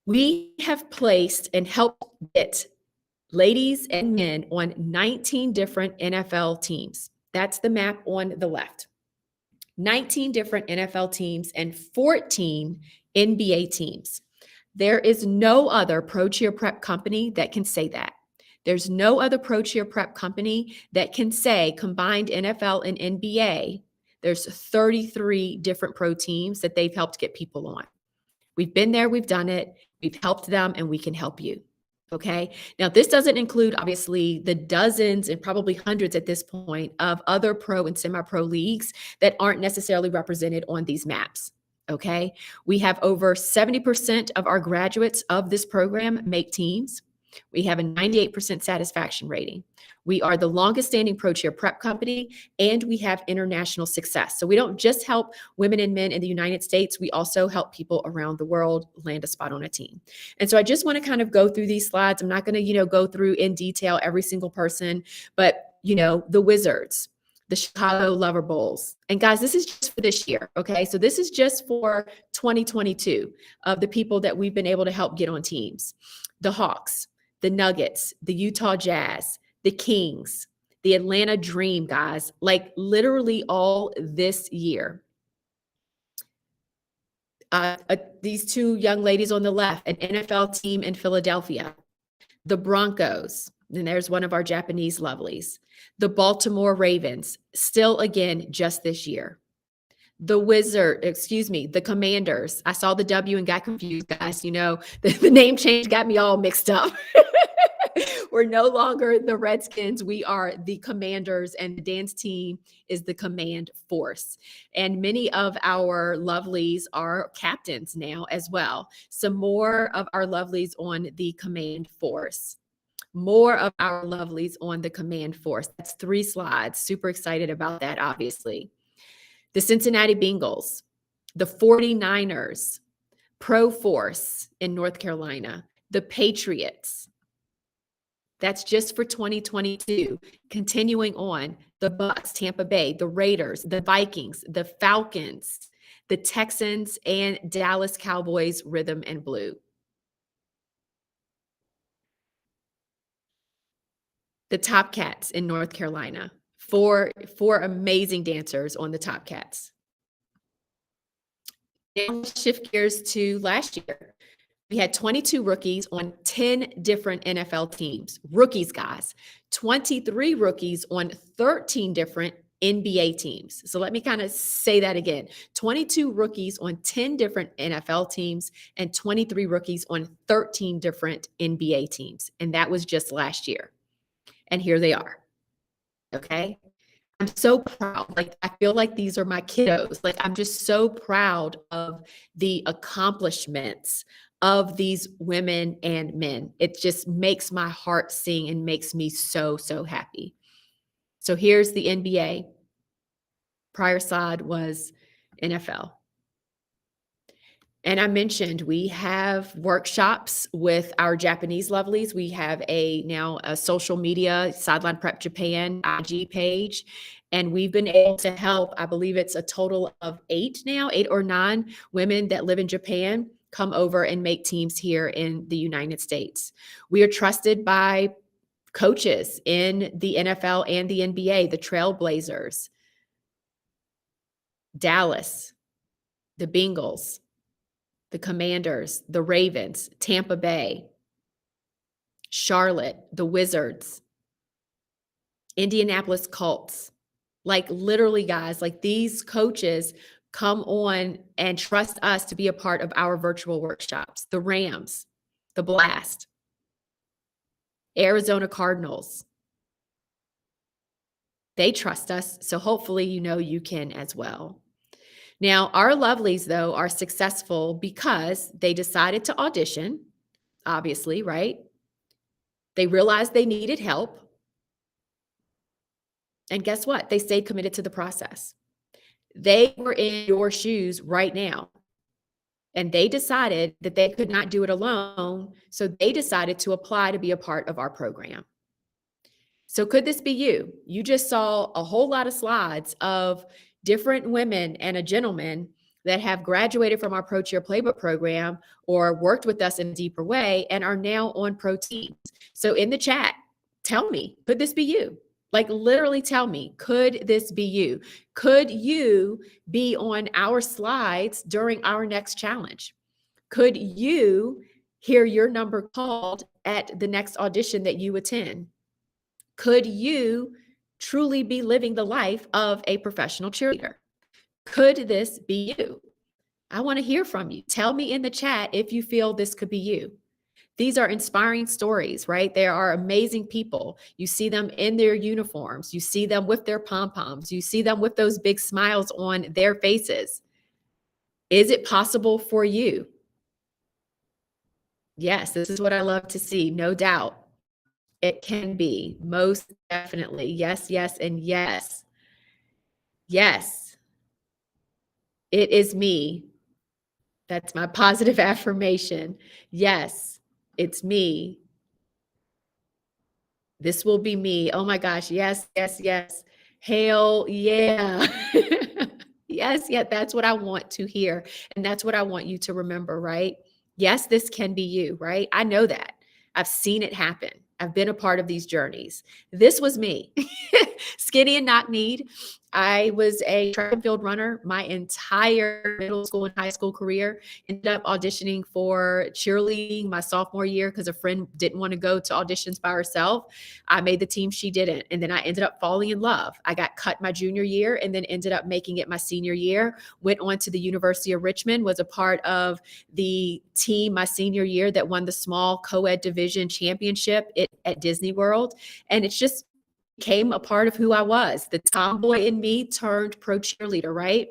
We have placed and helped get ladies and men on 19 different NFL teams. That's the map on the left. 19 different NFL teams and 14 NBA teams. There is no other pro cheer prep company that can say that. There's no other pro cheer prep company that can say combined NFL and NBA, there's 33 different pro teams that they've helped get people on. We've been there, we've done it, we've helped them, and we can help you. Okay. Now, this doesn't include, obviously, the dozens and probably hundreds at this point of other pro and semi-pro leagues that aren't necessarily represented on these maps. Okay. We have over 70% of our graduates of this program make teams. We have a 98% satisfaction rating. We are the longest standing pro cheer prep company, and we have international success. So we don't just help women and men in the United States, we also help people around the world land a spot on a team. And so I just want to kind of go through these slides. I'm not going to, go through in detail every single person, but, the Wizards, the Chicago Lover Bulls. And guys, this is just for this year, okay? So this is just for 2022 of the people that we've been able to help get on teams. The Hawks, the Nuggets, the Utah Jazz, the Kings, the Atlanta Dream, guys, like literally all this year. These two young ladies on the left, an NFL team in Philadelphia, the Broncos, and there's one of our Japanese lovelies, the Baltimore Ravens, still again, just this year. The Commanders. I saw the W and got confused, guys. The name change got me all mixed up. We're no longer the Redskins. We are the Commanders, and the dance team is the Command Force. And many of our lovelies are captains now as well. Some more of our lovelies on the Command Force. More of our lovelies on the Command Force. That's 3 slides. Super excited about that, obviously. The Cincinnati Bengals, the 49ers, Pro Force in North Carolina, the Patriots. That's just for 2022. Continuing on, the Bucks, Tampa Bay, the Raiders, the Vikings, the Falcons, the Texans, and Dallas Cowboys, Rhythm and Blue. The Top Cats in North Carolina. Four amazing dancers on the Top Cats. Now let's shift gears to last year. We had 22 rookies on 10 different NFL teams. Rookies, guys. 23 rookies on 13 different NBA teams. So let me kind of say that again. 22 rookies on 10 different NFL teams and 23 rookies on 13 different NBA teams. And that was just last year. And here they are. Okay. I'm so proud. Like, I feel like these are my kiddos. Like, I'm just so proud of the accomplishments of these women and men. It just makes my heart sing and makes me so, so happy. So here's the NBA. Prior slide was NFL. And I mentioned we have workshops with our Japanese lovelies. We have now a social media Sideline Prep Japan IG page, and we've been able to help. I believe it's a total of 8 or 9 women that live in Japan come over and make teams here in the United States. We are trusted by coaches in the NFL and the NBA, the Trailblazers, Dallas, the Bengals, the Commanders, the Ravens, Tampa Bay, Charlotte, the Wizards, Indianapolis Colts. Like literally, guys, like these coaches come on and trust us to be a part of our virtual workshops. The Rams, the Blast, Arizona Cardinals. They trust us. So hopefully, you can as well. Now, our lovelies, though, are successful because they decided to audition, obviously, right? They realized they needed help. And guess what? They stayed committed to the process. They were in your shoes right now. And they decided that they could not do it alone. So they decided to apply to be a part of our program. So could this be you? You just saw a whole lot of slides of different women and a gentleman that have graduated from our Pro Cheer Playbook program or worked with us in a deeper way and are now on pro teams. So in the chat, tell me, could this be you? Like literally tell me, could this be you? Could you be on our slides during our next challenge? Could you hear your number called at the next audition that you attend? Could you truly be living the life of a professional cheerleader? Could this be you? I want to hear from you. Tell me in the chat if you feel this could be you. These are inspiring stories, right? There are amazing people. You see them in their uniforms. You see them with their pom-poms. You see them with those big smiles on their faces. Is it possible for you? Yes, this is what I love to see, no doubt. It can be, most definitely. Yes, yes, and yes. Yes, it is me. That's my positive affirmation. Yes, it's me. This will be me. Oh my gosh. Yes, yes, yes. Hell yeah. Yes, yeah, that's what I want to hear. And that's what I want you to remember, right? Yes, this can be you, right? I know that. I've seen it happen. I've been a part of these journeys. This was me, skinny and knock-kneed. I was a track and field runner my entire middle school and high school career. Ended up auditioning for cheerleading my sophomore year because a friend didn't want to go to auditions by herself. I made the team, she didn't. And then I ended up falling in love. I got cut my junior year and then ended up making it my senior year. Went on to the University of Richmond, was a part of the team my senior year that won the small co-ed division championship at Disney World. And it's just became a part of who I was. The tomboy in me turned pro cheerleader, right?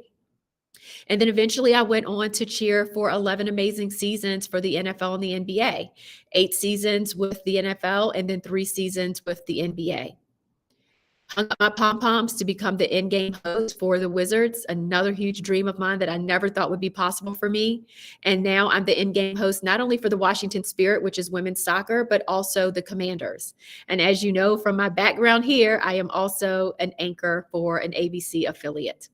And then eventually I went on to cheer for 11 amazing seasons for the NFL and the NBA, 8 seasons with the NFL, and then 3 seasons with the NBA. Hung up my pom-poms to become the in-game host for the Wizards, another huge dream of mine that I never thought would be possible for me. And now I'm the in-game host, not only for the Washington Spirit, which is women's soccer, but also the Commanders. And as you know from my background here, I am also an anchor for an ABC affiliate.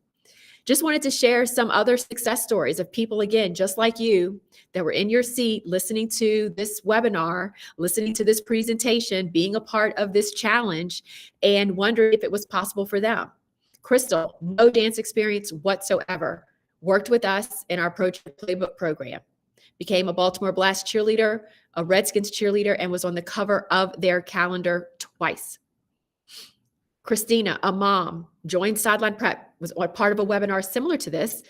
Just wanted to share some other success stories of people, again, just like you, that were in your seat listening to this webinar, listening to this presentation, being a part of this challenge, and wondering if it was possible for them. Crystal, no dance experience whatsoever, worked with us in our Pro Playbook program, became a Baltimore Blast cheerleader, a Redskins cheerleader, and was on the cover of their calendar twice. Christina, a mom, joined Sideline Prep, was part of a webinar similar to this,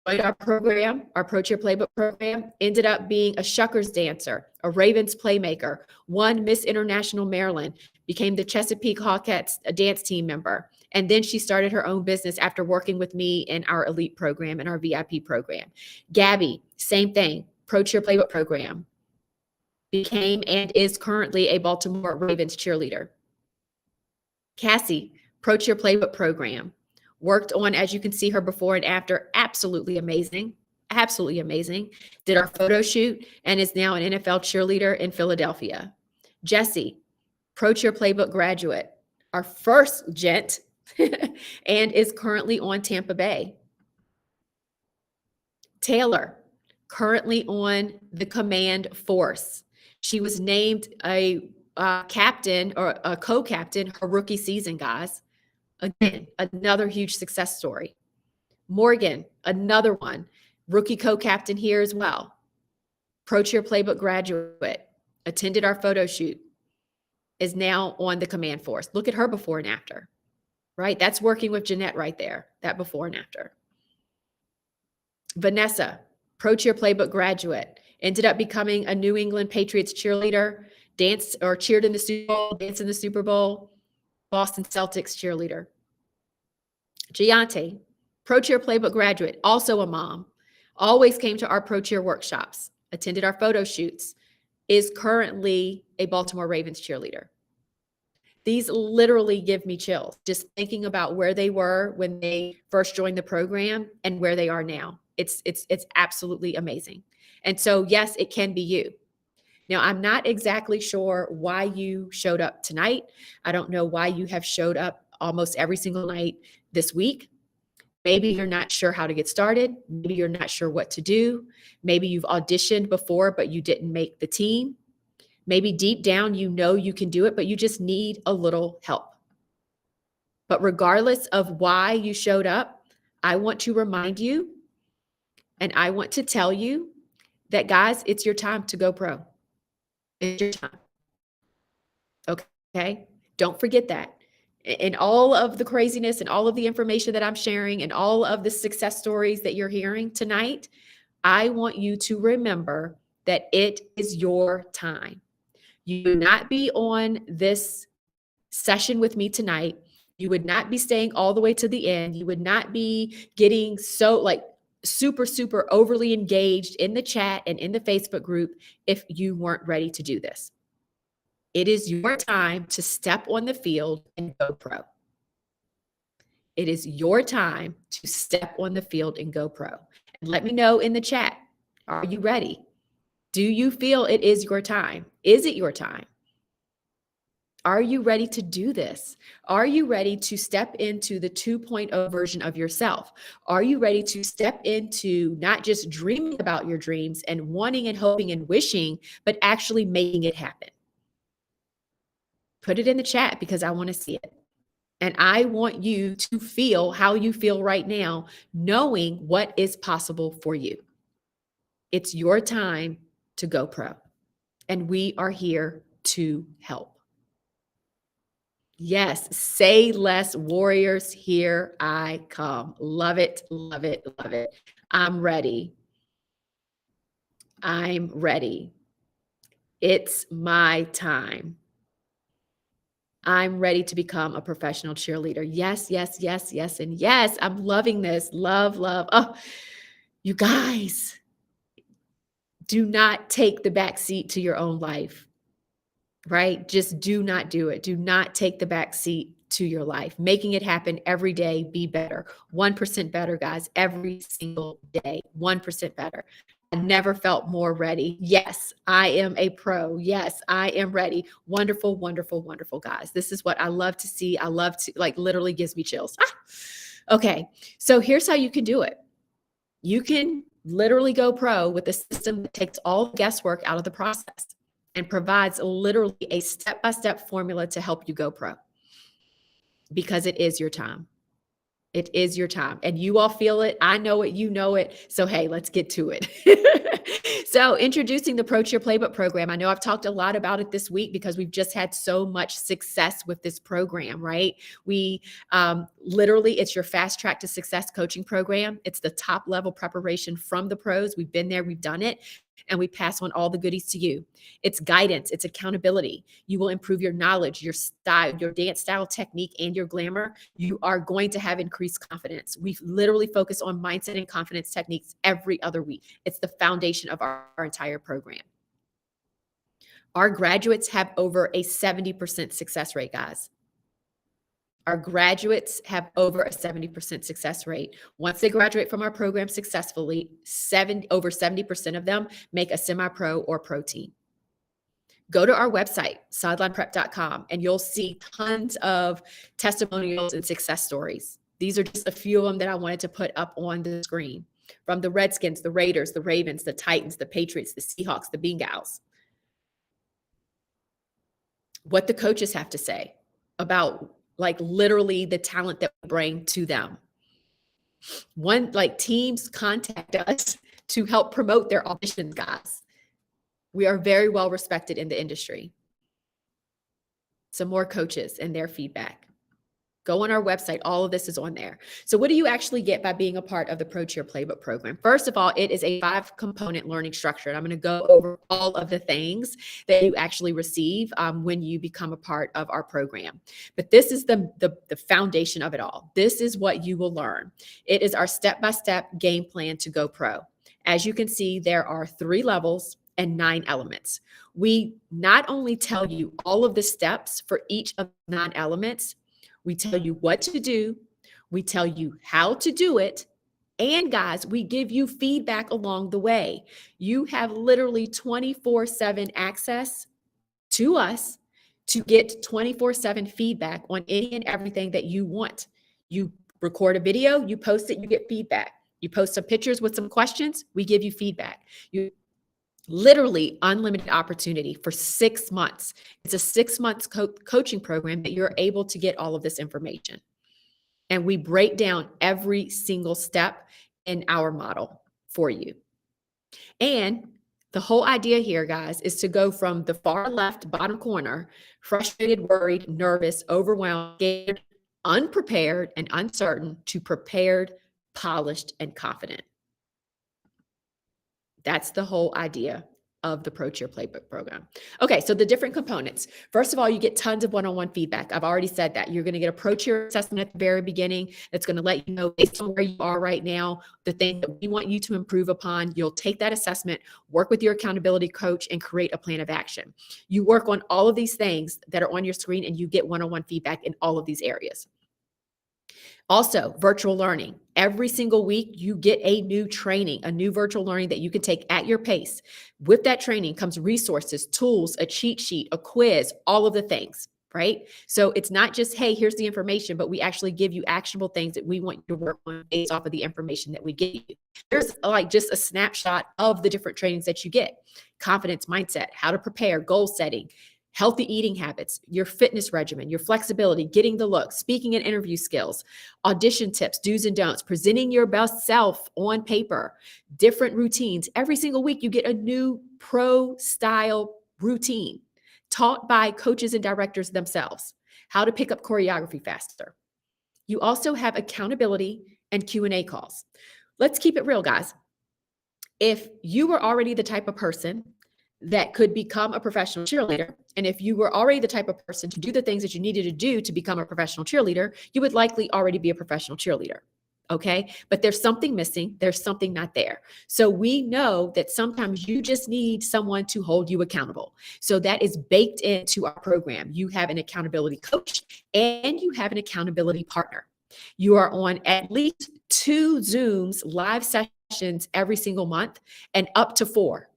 joined our program, our Pro Cheer Playbook program, ended up being a Shuckers dancer, a Ravens playmaker, won Miss International Maryland, became the Chesapeake Hawkettes dance team member. And then she started her own business after working with me in our elite program and our VIP program. Gabby, same thing, Pro Cheer Playbook program, became and is currently a Baltimore Ravens cheerleader. Cassie, Pro Cheer Playbook program, worked on, as you can see her before and after, absolutely amazing. absolutely amazing. Did our photo shoot and is now an NFL cheerleader in Philadelphia. Jesse, Pro Cheer Playbook graduate, our first gent, and is currently on Tampa Bay. Taylor, currently on the command force. She was named a captain or a co-captain her rookie season, guys. Again, another huge success story. Morgan, another one, rookie co-captain here as well. Pro Cheer Playbook graduate, attended our photo shoot, is now on the command force. Look at her before and after, right? That's working with GeNienne right there, that before and after. Vanessa, Pro Cheer Playbook graduate, ended up becoming a New England Patriots cheerleader, danced or cheered in the Super Bowl, danced in the Super Bowl, Boston Celtics cheerleader. GeNienne, Pro Cheer Playbook graduate, also a mom, always came to our Pro Cheer workshops, attended our photo shoots, is currently a Baltimore Ravens cheerleader. These literally give me chills just thinking about where they were when they first joined the program and where they are now. It's absolutely amazing. And so, yes, it can be you. Now, I'm not exactly sure why you showed up tonight. I don't know why you have showed up almost every single night this week. Maybe you're not sure how to get started. Maybe you're not sure what to do. Maybe you've auditioned before, but you didn't make the team. Maybe deep down, you know you can do it, but you just need a little help. But regardless of why you showed up, I want to remind you and I want to tell you that, guys, it's your time to go pro. It's your time. Okay? Don't forget that. In all of the craziness and all of the information that I'm sharing and all of the success stories that you're hearing tonight, I want you to remember that it is your time. You would not be on this session with me tonight. You would not be staying all the way to the end. You would not be getting so super overly engaged in the chat and in the Facebook group if you weren't ready to do this. It is your time to step on the field and go pro. It is your time to step on the field and go pro. And let me know in the chat, are you ready? Do you feel it is your time? Is it your time? Are you ready to do this? Are you ready to step into the 2.0 version of yourself? Are you ready to step into not just dreaming about your dreams and wanting and hoping and wishing, but actually making it happen? Put it in the chat because I want to see it. And I want you to feel how you feel right now, knowing what is possible for you. It's your time to go pro. And we are here to help. Yes, say less, warriors, here I come. Love it, love it, love it. I'm ready. I'm ready. It's my time. I'm ready to become a professional cheerleader. Yes, yes, yes, yes, and yes. I'm loving this. Love, love. Oh, you guys, do not take the back seat to your own life. Right? Just do not do it. Do not take the back seat to your life. Making it happen every day, be better. 1% better, guys, every single day. 1% better. I never felt more ready. Yes, I am a pro. Yes, I am ready. Wonderful, wonderful, wonderful, guys. This is what I love to see. I love to, literally gives me chills. Okay, so here's how you can do it. You can literally go pro with a system that takes all the guesswork out of the process and provides literally a step-by-step formula to help you go pro, because it is your time. It is your time. And you all feel it. I know it. You know it. So, hey, let's get to it. So, introducing the Pro Cheer Playbook program. I know I've talked a lot about it this week because we've just had so much success with this program, right? We literally, it's your fast track to success coaching program. It's the top level preparation from the pros. We've been there. We've done it. And we pass on all the goodies to you. It's guidance. It's accountability. You will improve your knowledge, your style, your dance style technique, and your glamour. You are going to have increased confidence. We literally focus on mindset and confidence techniques every other week. It's the foundation of our entire program. Our graduates have over a 70% success rate, guys. Our graduates have over a 70% success rate. Once they graduate from our program successfully, over 70% of them make a semi-pro or pro team. Go to our website, sidelineprep.com, and you'll see tons of testimonials and success stories. These are just a few of them that I wanted to put up on the screen. From the Redskins, the Raiders, the Ravens, the Titans, the Patriots, the Seahawks, the Bengals. What the coaches have to say about like literally the talent that we bring to them. Teams contact us to help promote their auditions, guys. We are very well respected in the industry. Some more coaches and their feedback. Go on our website. All of this is on there. So what do you actually get by being a part of the Pro Cheer Playbook program? First of all, it is a 5-component learning structure. And I'm going to go over all of the things that you actually receive when you become a part of our program. But this is the foundation of it all. This is what you will learn. It is our step-by-step game plan to go pro. As you can see, there are 3 levels and 9 elements. We not only tell you all of the steps for each of the 9 elements, we tell you what to do, we tell you how to do it, and guys, we give you feedback along the way. You have literally 24/7 access to us to get 24/7 feedback on any and everything that you want. You record a video, you post it, you get feedback. You post some pictures with some questions, we give you feedback. You literally unlimited opportunity for 6 months. It's a 6-month coaching program that you're able to get all of this information. And we break down every single step in our model for you. And the whole idea here, guys, is to go from the far left bottom corner, frustrated, worried, nervous, overwhelmed, scared, unprepared, and uncertain, to prepared, polished, and confident. That's the whole idea of the Pro Cheer Playbook program. Okay, so the different components. First of all, you get tons of one-on-one feedback. I've already said that. You're going to get a Pro Cheer assessment at the very beginning that's going to let you know, based on where you are right now, the thing that we want you to improve upon. You'll take that assessment, work with your accountability coach, and create a plan of action. You work on all of these things that are on your screen, and you get one-on-one feedback in all of these areas. Also, virtual learning. Every single week, you get a new training, a new virtual learning that you can take at your pace. With that training comes resources, tools, a cheat sheet, a quiz, all of the things, right? So it's not just, hey, here's the information, but we actually give you actionable things that we want you to work on based off of the information that we give you. There's like just a snapshot of the different trainings that you get. Confidence mindset, how to prepare, goal setting, healthy eating habits, your fitness regimen, your flexibility, getting the look, speaking and interview skills, audition tips, do's and don'ts, presenting your best self on paper, different routines. Every single week, you get a new pro style routine taught by coaches and directors themselves, how to pick up choreography faster. You also have accountability and Q&A calls. Let's keep it real, guys. If you were already the type of person that could become a professional cheerleader, and if you were already the type of person to do the things that you needed to do to become a professional cheerleader, you would likely already be a professional cheerleader. Okay. But there's something missing. There's something not there. So we know that sometimes you just need someone to hold you accountable. So that is baked into our program. You have an accountability coach and you have an accountability partner. You are on at least 2 Zooms live sessions every single month, and up to 4.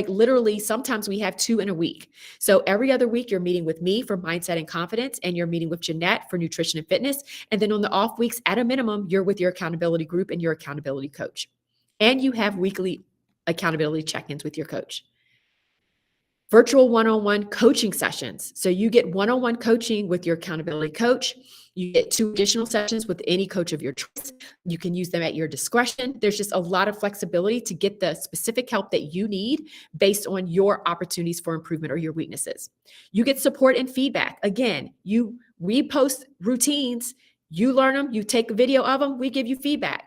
Literally, sometimes we have 2 in a week. So every other week, you're meeting with me for mindset and confidence, and you're meeting with GeNienne for nutrition and fitness. And then on the off weeks, at a minimum, you're with your accountability group and your accountability coach. And you have weekly accountability check-ins with your coach. Virtual one-on-one coaching sessions. So you get one-on-one coaching with your accountability coach. You get 2 additional sessions with any coach of your choice. You can use them at your discretion. There's just a lot of flexibility to get the specific help that you need based on your opportunities for improvement or your weaknesses. You get support and feedback. Again, we post routines, you learn them, you take a video of them, we give you feedback.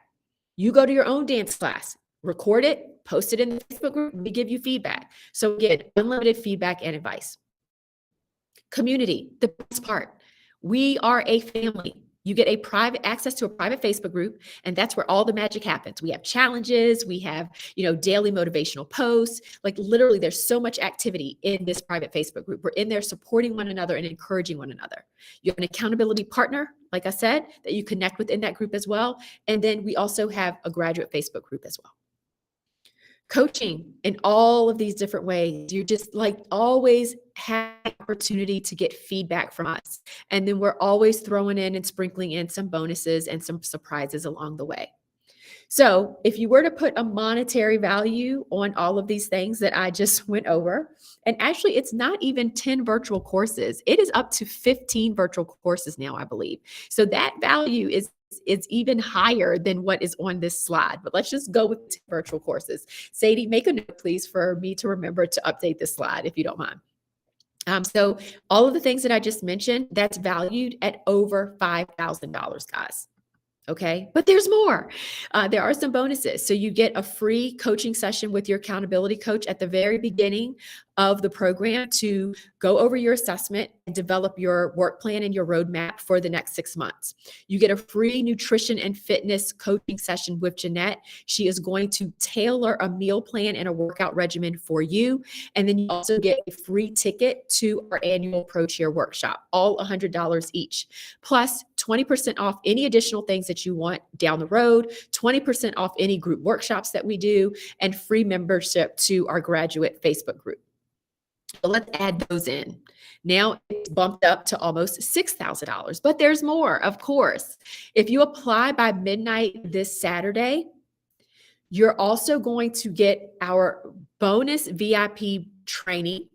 You go to your own dance class, record it, post it in the Facebook group, we give you feedback. So again, unlimited feedback and advice. Community, the best part. We are a family. You get a private access to a private Facebook group, and that's where all the magic happens. We have challenges, we have, daily motivational posts. Like literally there's so much activity in this private Facebook group. We're in there supporting one another and encouraging one another. You have an accountability partner, like I said, that you connect with in that group as well. And then we also have a graduate Facebook group as well. Coaching in all of these different ways. You just like always have the opportunity to get feedback from us. And then we're always throwing in and sprinkling in some bonuses and some surprises along the way. So if you were to put a monetary value on all of these things that I just went over, and actually it's not even 10 virtual courses, it is up to 15 virtual courses now, I believe. So that value is even higher than what is on this slide, but let's just go with 10 virtual courses. Sadie, make a note, please, for me to remember to update this slide, if you don't mind. So all of the things that I just mentioned, that's valued at over $5,000, guys. Okay, but there's more. There are some bonuses. So you get a free coaching session with your accountability coach at the very beginning of the program to go over your assessment and develop your work plan and your roadmap for the next 6 months. You get a free nutrition and fitness coaching session with GeNienne. She is going to tailor a meal plan and a workout regimen for you. And then you also get a free ticket to our annual Pro Cheer workshop, all $100 each, plus 20% off any additional things that you want down the road, 20% off any group workshops that we do, and free membership to our graduate Facebook group. So let's add those in. Now it's bumped up to almost $6,000, but there's more, of course. If you apply by midnight this Saturday, you're also going to get our bonus VIP training.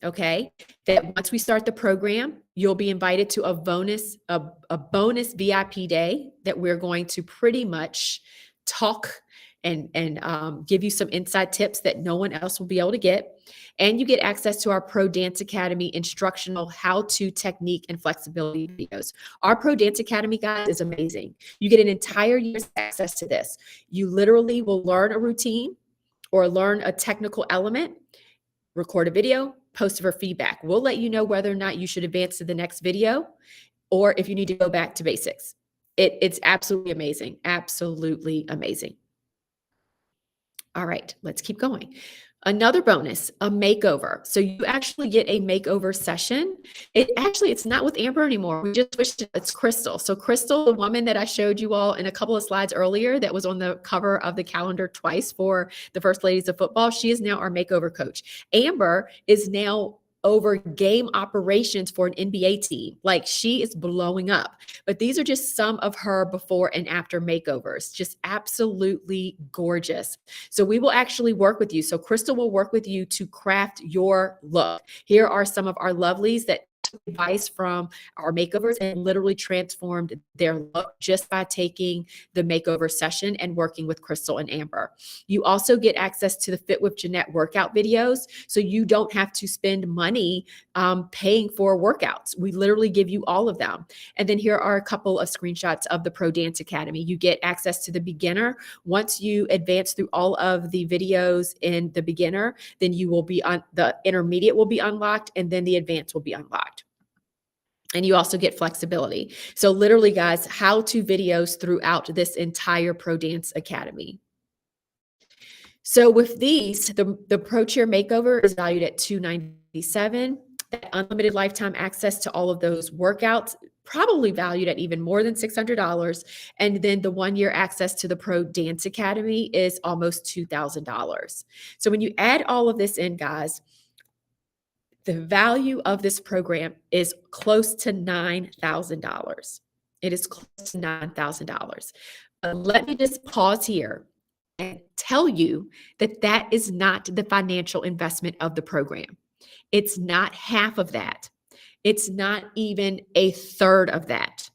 Okay, that once we start the program, you'll be invited to a bonus VIP day that we're going to pretty much talk and give you some inside tips that no one else will be able to get. And you get access to our Pro Dance Academy instructional how-to technique and flexibility videos. Our Pro Dance Academy, guys, is amazing. You get an entire year's access to this. You literally will learn a routine or learn a technical element, record a video, post for feedback. We'll let you know whether or not you should advance to the next video or if you need to go back to basics. It's absolutely amazing. Absolutely amazing. All right, let's keep going. Another bonus, a makeover. So you actually get a makeover session. It's not with Amber anymore. We just switched it. It's Crystal. So Crystal, the woman that I showed you all in a couple of slides earlier that was on the cover of the calendar twice for the First Ladies of Football, she is now our makeover coach. Amber is now over game operations for an NBA team. Like she is blowing up. But these are just some of her before and after makeovers. Just absolutely gorgeous. So we will actually work with you. So Crystal will work with you to craft your look. Here are some of our lovelies that took advice from our makeovers and literally transformed their look just by taking the makeover session and working with Crystal and Amber. You also get access to the Fit with GeNienne workout videos, so you don't have to spend money paying for workouts. We literally give you all of them. And then here are a couple of screenshots of the Pro Dance Academy. You get access to the beginner. Once you advance through all of the videos in the beginner, then you will be on the intermediate will be unlocked, and then the advanced will be unlocked. And you also get flexibility. So literally, guys, how-to videos throughout this entire Pro Dance Academy. So with these, the Pro Cheer Makeover is valued at $297. That unlimited lifetime access to all of those workouts, probably valued at even more than $600. And then the 1-year access to the Pro Dance Academy is almost $2,000. So when you add all of this in, guys, the value of this program is close to $9,000. It is close to $9,000. Let me just pause here and tell you that that is not the financial investment of the program. It's not half of that. It's not even a third of that.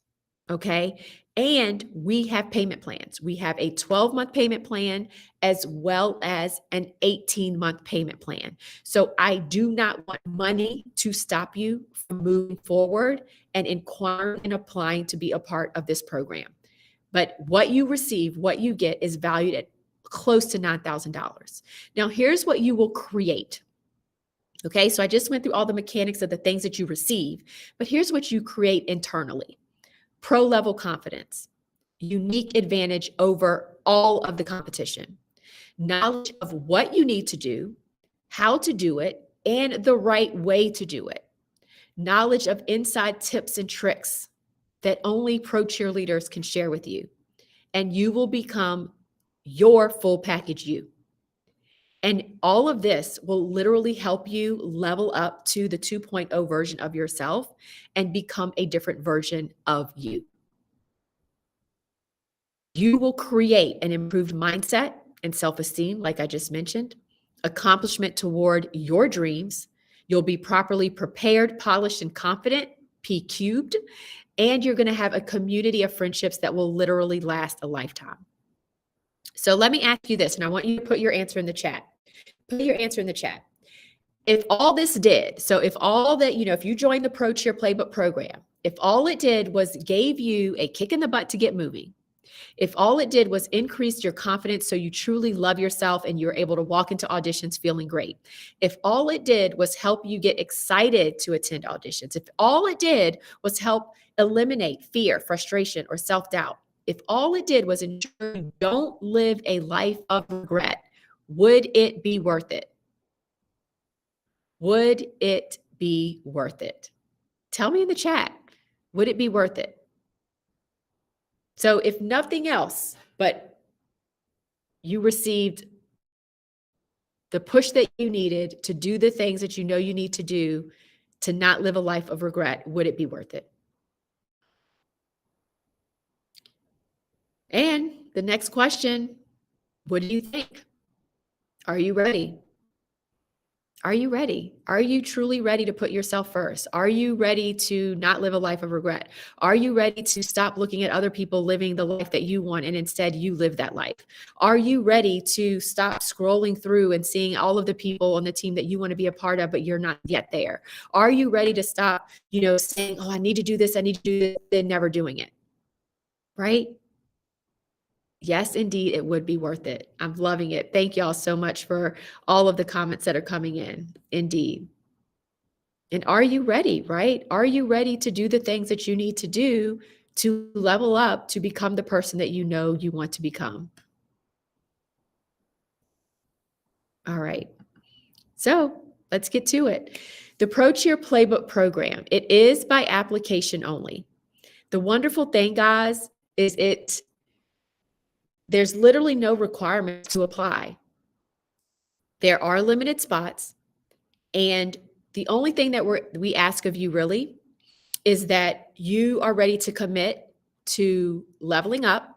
Okay. And we have payment plans. We have a 12-month payment plan as well as an 18-month payment plan. So I do not want money to stop you from moving forward and inquiring and applying to be a part of this program. But what you receive, what you get is valued at close to $9,000. Now, here's what you will create. Okay, so I just went through all the mechanics of the things that you receive, but here's what you create internally. pro level confidence, unique advantage over all of the competition, knowledge of what you need to do, how to do it, and the right way to do it, knowledge of inside tips and tricks that only pro cheerleaders can share with you, and you will become your full package you. And all of this will literally help you level up to the 2.0 version of yourself and become a different version of you. You will create an improved mindset and self-esteem, like I just mentioned, accomplishment toward your dreams. You'll be properly prepared, polished, and confident, P cubed, and you're going to have a community of friendships that will literally last a lifetime. So let me ask you this, and I want you to put your answer in the chat. Put your answer in the chat. If all this did, so if all that, if you joined the Pro Cheer Playbook program, if all it did was gave you a kick in the butt to get moving, if all it did was increase your confidence so you truly love yourself and you're able to walk into auditions feeling great, if all it did was help you get excited to attend auditions, if all it did was help eliminate fear, frustration, or self-doubt, if all it did was ensure you don't live a life of regret, would it be worth it? Would it be worth it? Tell me in the chat, would it be worth it? So if nothing else, but you received the push that you needed to do the things that you know you need to do to not live a life of regret, would it be worth it? And the next question, what do you think? Are you ready? Are you ready? Are you truly ready to put yourself first? Are you ready to not live a life of regret? Are you ready to stop looking at other people living the life that you want and instead you live that life? Are you ready to stop scrolling through and seeing all of the people on the team that you want to be a part of, but you're not yet there? Are you ready to stop, saying, oh, I need to do this, I need to do this, and never doing it? Right? Yes, indeed, it would be worth it. I'm loving it. Thank y'all so much for all of the comments that are coming in. Indeed. And are you ready, right? Are you ready to do the things that you need to do to level up to become the person that you know you want to become? All right. So let's get to it. The Pro Cheer Playbook program, it is by application only. The wonderful thing, guys, is there's literally no requirement to apply. There are limited spots, and the only thing that we ask of you really is that you are ready to commit to leveling up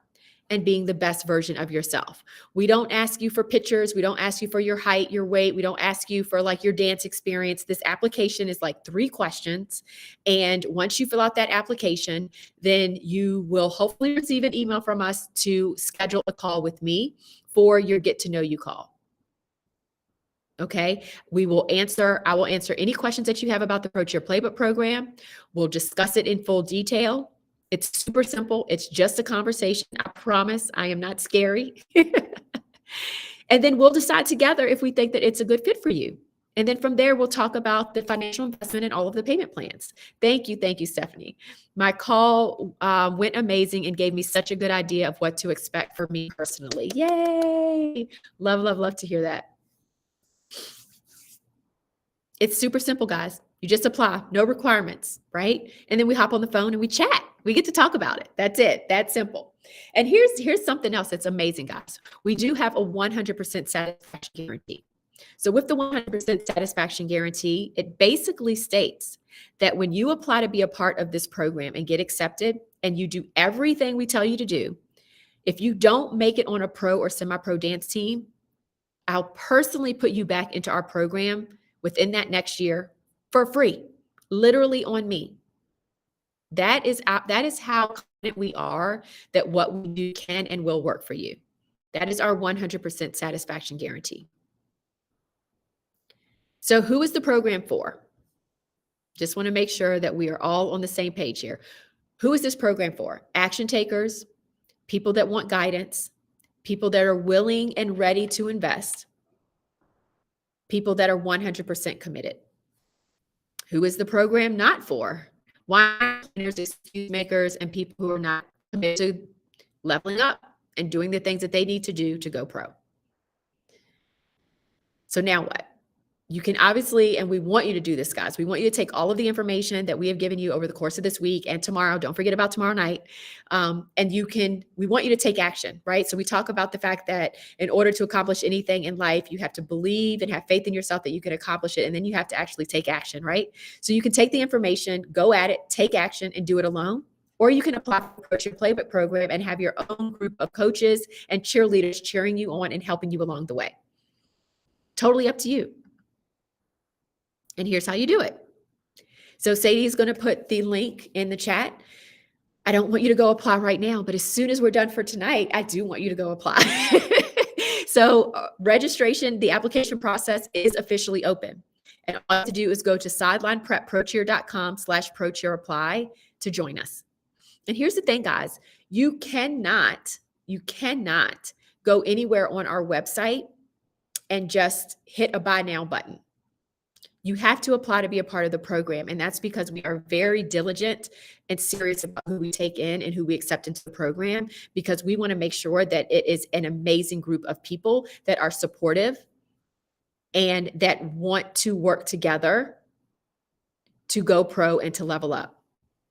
and being the best version of yourself. We don't ask you for pictures. We don't ask you for your height, your weight. We don't ask you for like your dance experience. This application is like 3 questions. And once you fill out that application, then you will hopefully receive an email from us to schedule a call with me for your get to know you call. Okay, I will answer any questions that you have about the Pro Cheer Playbook program. We'll discuss it in full detail. It's super simple. It's just a conversation. I promise I am not scary. And then we'll decide together if we think that it's a good fit for you. And then from there, we'll talk about the financial investment and all of the payment plans. Thank you, Stephanie. My call went amazing and gave me such a good idea of what to expect for me personally. Yay! Love, love, love to hear that. It's super simple, guys. You just apply, no requirements, right? And then we hop on the phone and we chat. We get to talk about it. That's it. That's simple. And here's something else that's amazing, guys. We do have a 100% satisfaction guarantee. So with the 100% satisfaction guarantee, it basically states that when you apply to be a part of this program and get accepted and you do everything we tell you to do, if you don't make it on a pro or semi-pro dance team, I'll personally put you back into our program within that next year for free, literally on me. That is how confident we are that what we do can and will work for you. That is our 100% satisfaction guarantee. So who is the program for? Just want to make sure that we are all on the same page here. Who is this program for? Action takers, people that want guidance, people that are willing and ready to invest, people that are 100% committed. Who is the program not for? Why not planners, excuse makers, and people who are not committed to leveling up and doing the things that they need to do to go pro? So now what? You can obviously, and we want you to do this, guys. We want you to take all of the information that we have given you over the course of this week and tomorrow. Don't forget about tomorrow night. And we want you to take action, right? So we talk about the fact that in order to accomplish anything in life, you have to believe and have faith in yourself that you can accomplish it. And then you have to actually take action, right? So you can take the information, go at it, take action, and do it alone. Or you can apply for the Coach Your Playbook program and have your own group of coaches and cheerleaders cheering you on and helping you along the way. Totally up to you. And here's how you do it. So Sadie's going to put the link in the chat. I don't want you to go apply right now, but as soon as we're done for tonight, I do want you to go apply. So registration, the application process is officially open. And all you have to do is go to sidelineprepprocheer.com/procheerapply to join us. And here's the thing, guys, you cannot go anywhere on our website and just hit a buy now button. You have to apply to be a part of the program. And that's because we are very diligent and serious about who we take in and who we accept into the program, because we want to make sure that it is an amazing group of people that are supportive and that want to work together to go pro and to level up.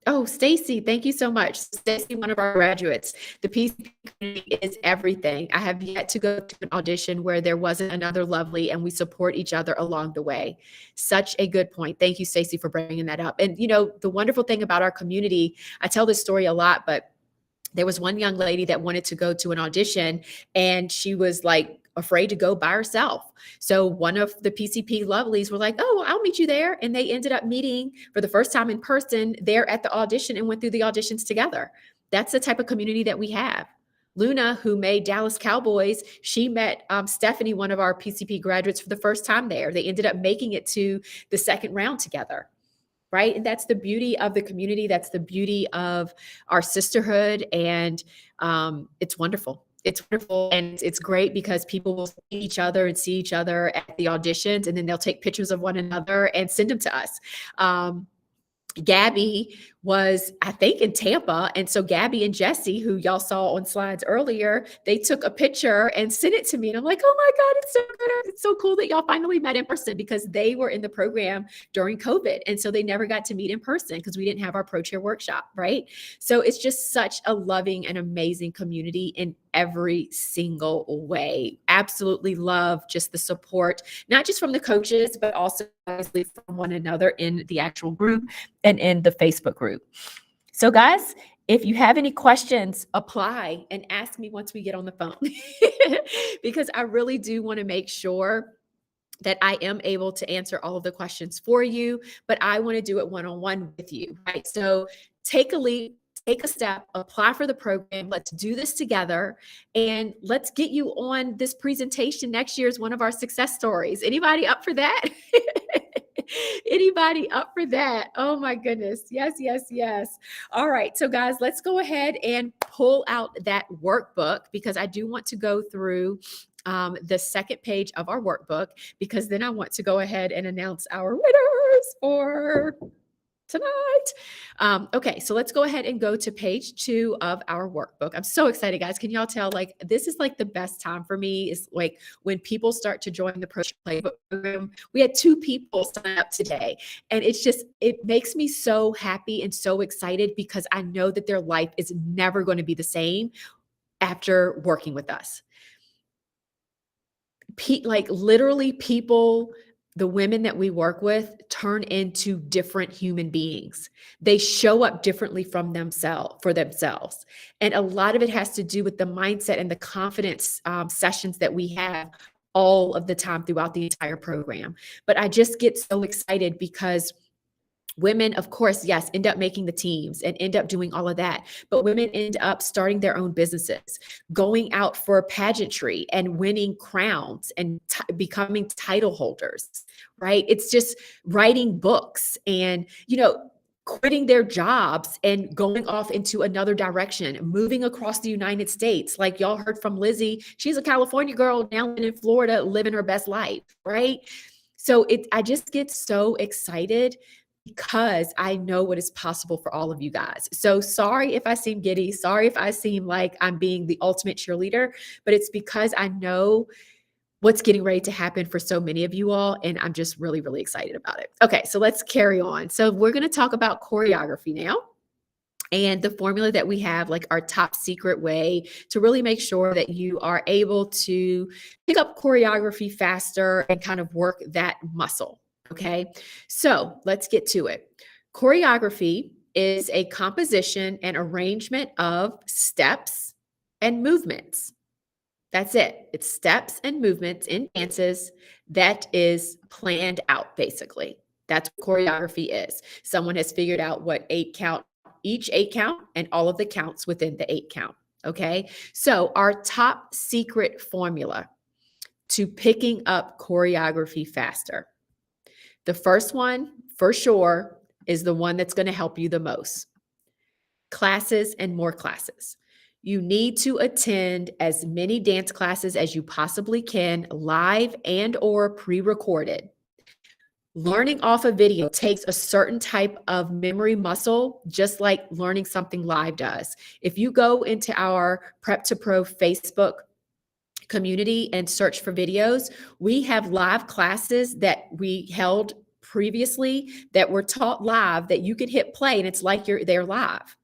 Oh, Stacy, thank you so much. Stacy, one of our graduates. The PCP community is everything. I have yet to go to an audition where there wasn't another lovely and we support each other along the way. Such a good point. Thank you, Stacy, for bringing that up. And, the wonderful thing about our community, I tell this story a lot, but there was one young lady that wanted to go to an audition and she was like afraid to go by herself. So one of the PCP lovelies were like, oh, I'll meet you there. And they ended up meeting for the first time in person there at the audition and went through the auditions together. That's the type of community that we have. Luna, who made Dallas Cowboys, she met Stephanie, one of our PCP graduates, for the first time there. They ended up making it to the second round together. Right. And that's the beauty of the community. That's the beauty of our sisterhood. And it's wonderful. It's wonderful. And it's great because people will see each other and see each other at the auditions, and then they'll take pictures of one another and send them to us. Gabby was, I think, in Tampa. And so Gabby and Jesse, who y'all saw on slides earlier, they took a picture and sent it to me. And I'm like, oh my God, it's so good. It's so cool that y'all finally met in person, because they were in the program during COVID. And so they never got to meet in person because we didn't have our Pro Chair workshop, right? So it's just such a loving and amazing community in every single way. Absolutely love just the support, not just from the coaches, but also obviously from one another in the actual group and in the Facebook group. So guys, if you have any questions, apply and ask me once we get on the phone, because I really do want to make sure that I am able to answer all of the questions for you, but I want to do it one-on-one with you, right? So take a leap, take a step, apply for the program. Let's do this together, and let's get you on this presentation next year as one of our success stories. Anybody up for that? Anybody up for that? Oh my goodness. Yes, yes, yes. All right. So guys, let's go ahead and pull out that workbook, because I do want to go through the second page of our workbook, because then I want to go ahead and announce our winners for tonight. Okay, so let's go ahead and go to page 2 of our workbook. I'm so excited, guys. Can y'all tell, like, this is like the best time for me, is like when people start to join the Pro Playbook program. We had 2 people sign up today, and it makes me so happy and so excited, because I know that their life is never going to be the same after working with us. Like literally people, the women that we work with turn into different human beings. They show up differently for themselves. And a lot of it has to do with the mindset and the confidence sessions that we have all of the time throughout the entire program. But I just get so excited because women, of course, yes, end up making the teams and end up doing all of that. But women end up starting their own businesses, going out for pageantry and winning crowns and becoming title holders, right? It's just writing books and, quitting their jobs and going off into another direction, moving across the United States. Like y'all heard from Lizzie, she's a California girl now in Florida, living her best life, right? So I just get so excited because I know what is possible for all of you guys. So sorry if I seem giddy. Sorry if I seem like I'm being the ultimate cheerleader, but it's because I know what's getting ready to happen for so many of you all. And I'm just really, really excited about it. Okay, so let's carry on. So we're going to talk about choreography now. And the formula that we have, like our top secret way to really make sure that you are able to pick up choreography faster and kind of work that muscle. Okay, so let's get to it. Choreography is a composition and arrangement of steps and movements. That's it. It's steps and movements in dances that is planned out, basically. That's what choreography is. Someone has figured out what each 8 count, and all of the counts within the 8 count. Okay. So, our top secret formula to picking up choreography faster. The first one, for sure, is the one that's going to help you the most. Classes and more classes. You need to attend as many dance classes as you possibly can, live and or pre-recorded. Learning off a video takes a certain type of memory muscle, just like learning something live does. If you go into our Prep to Pro Facebook community and search for videos, we have live classes that we held previously that were taught live that you could hit play and it's like you're there live.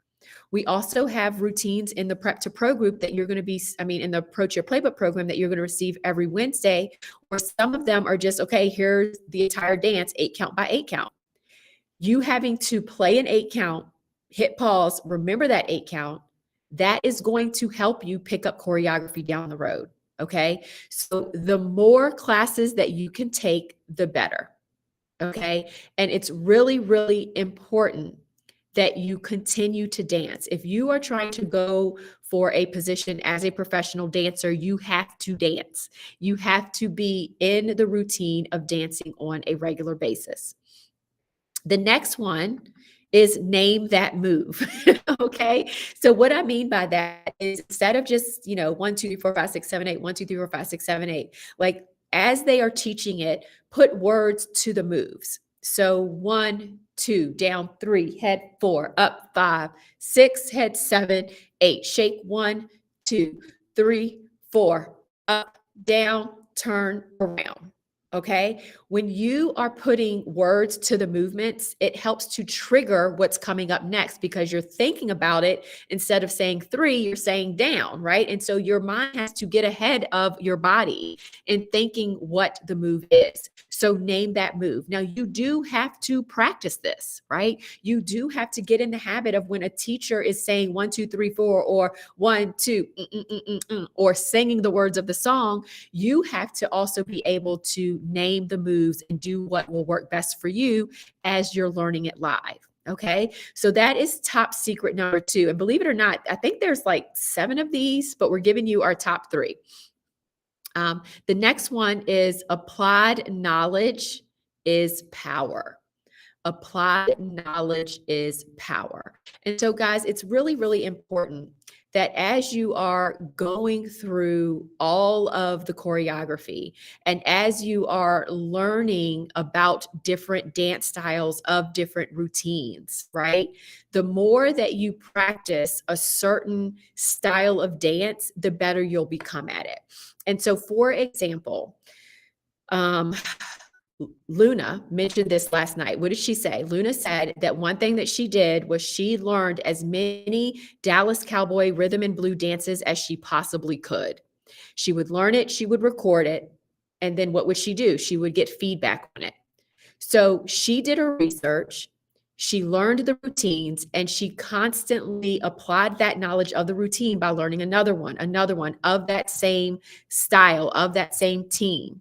We also have routines in the Prep to Pro group that you're going to be, in the Pro Cheer Playbook program that you're going to receive every Wednesday, where some of them are just, okay, here's the entire dance, 8 count by 8 count. You having to play an 8 count, hit pause, remember that 8 count, that is going to help you pick up choreography down the road. Okay. So the more classes that you can take, the better. Okay. And it's really, really important that you continue to dance. If you are trying to go for a position as a professional dancer, you have to dance. You have to be in the routine of dancing on a regular basis. The next one is name that move. Okay. So what I mean by that is instead of just, 1, 2, 3, 4, 5, 6, 7, 8, 1, 2, 3, 4, 5, 6, 7, 8, like as they are teaching it, put words to the moves. So 1, 2, down 3, head 4, up 5, 6, head 7, 8, shake 1, 2, 3, 4, up, down, turn around. Okay. When you are putting words to the movements, it helps to trigger what's coming up next because you're thinking about it. Instead of saying 3, you're saying down, right? And so your mind has to get ahead of your body in thinking what the move is. So name that move. Now, you do have to practice this, right? You do have to get in the habit of when a teacher is saying 1, 2, 3, 4, or 1, 2, or singing the words of the song, you have to also be able to name the moves and do what will work best for you as you're learning it live. Okay. So that is top secret number 2. And believe it or not, I think there's like 7 of these, but we're giving you our top 3. The next one is applied knowledge is power. Applied knowledge is power. And so, guys, it's really, really important that as you are going through all of the choreography and as you are learning about different dance styles of different routines, right? The more that you practice a certain style of dance, the better you'll become at it. And so, for example, um, Luna mentioned this last night. What did she say? Luna said that one thing that she did was she learned as many Dallas Cowboy rhythm and blue dances as she possibly could. She would learn it, she would record it, and then what would she do? She would get feedback on it. So she did her research, she learned the routines, and she constantly applied that knowledge of the routine by learning another one of that same style, of that same team.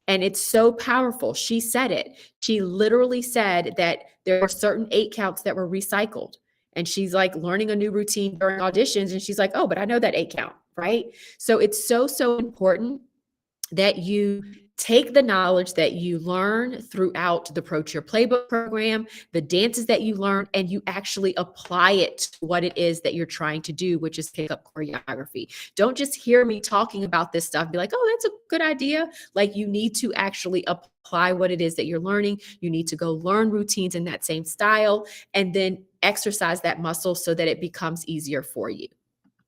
And it's so powerful. She said it. She literally said that there were certain 8 counts that were recycled. And she's like learning a new routine during auditions. And she's like, oh, but I know that 8 count, right? So it's so, so important that you take the knowledge that you learn throughout the Pro Cheer Playbook program, the dances that you learn, and you actually apply it to what it is that you're trying to do, which is pick up choreography. Don't just hear me talking about this stuff, be like, oh, that's a good idea. Like, you need to actually apply what it is that you're learning. You need to go learn routines in that same style and then exercise that muscle so that it becomes easier for you.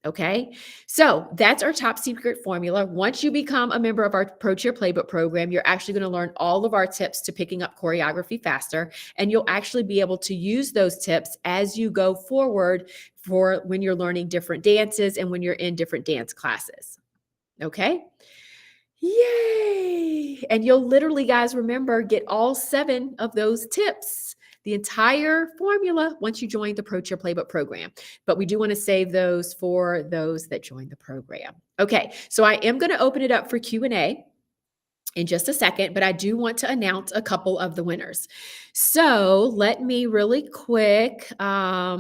Okay, so that's our top secret formula. Once you become a member of our Pro Cheer Playbook program, you're actually going to learn all of our tips to picking up choreography faster, and you'll actually be able to use those tips as you go forward for when you're learning different dances and when you're in different dance classes. Okay. Yay! And you'll literally, guys, remember, get all 7 of those tips, the entire formula, once you join the Pro Cheer Playbook program. But we do want to save those for those that join the program. Okay, so I am going to open it up for Q&A in just a second, but I do want to announce a couple of the winners. So let me really quick what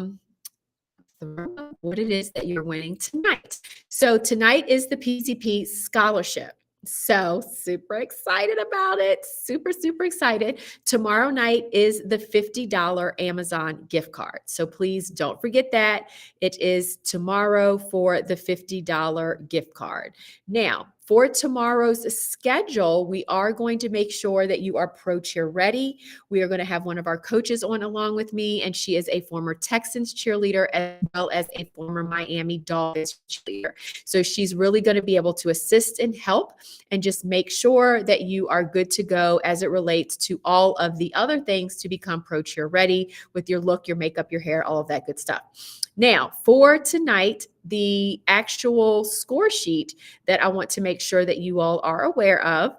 it is that you're winning tonight. So tonight is the PCP scholarship. So super excited about it. Super, super excited. Tomorrow night is the $50 Amazon gift card. So please don't forget that. It is tomorrow for the $50 gift card. Now, for tomorrow's schedule, we are going to make sure that you are Pro Cheer ready. We are going to have one of our coaches on along with me, and she is a former Texans cheerleader as well as a former Miami Dolphins cheerleader. So she's really going to be able to assist and help and just make sure that you are good to go as it relates to all of the other things to become Pro Cheer ready with your look, your makeup, your hair, all of that good stuff. Now, for tonight, the actual score sheet that I want to make sure that you all are aware of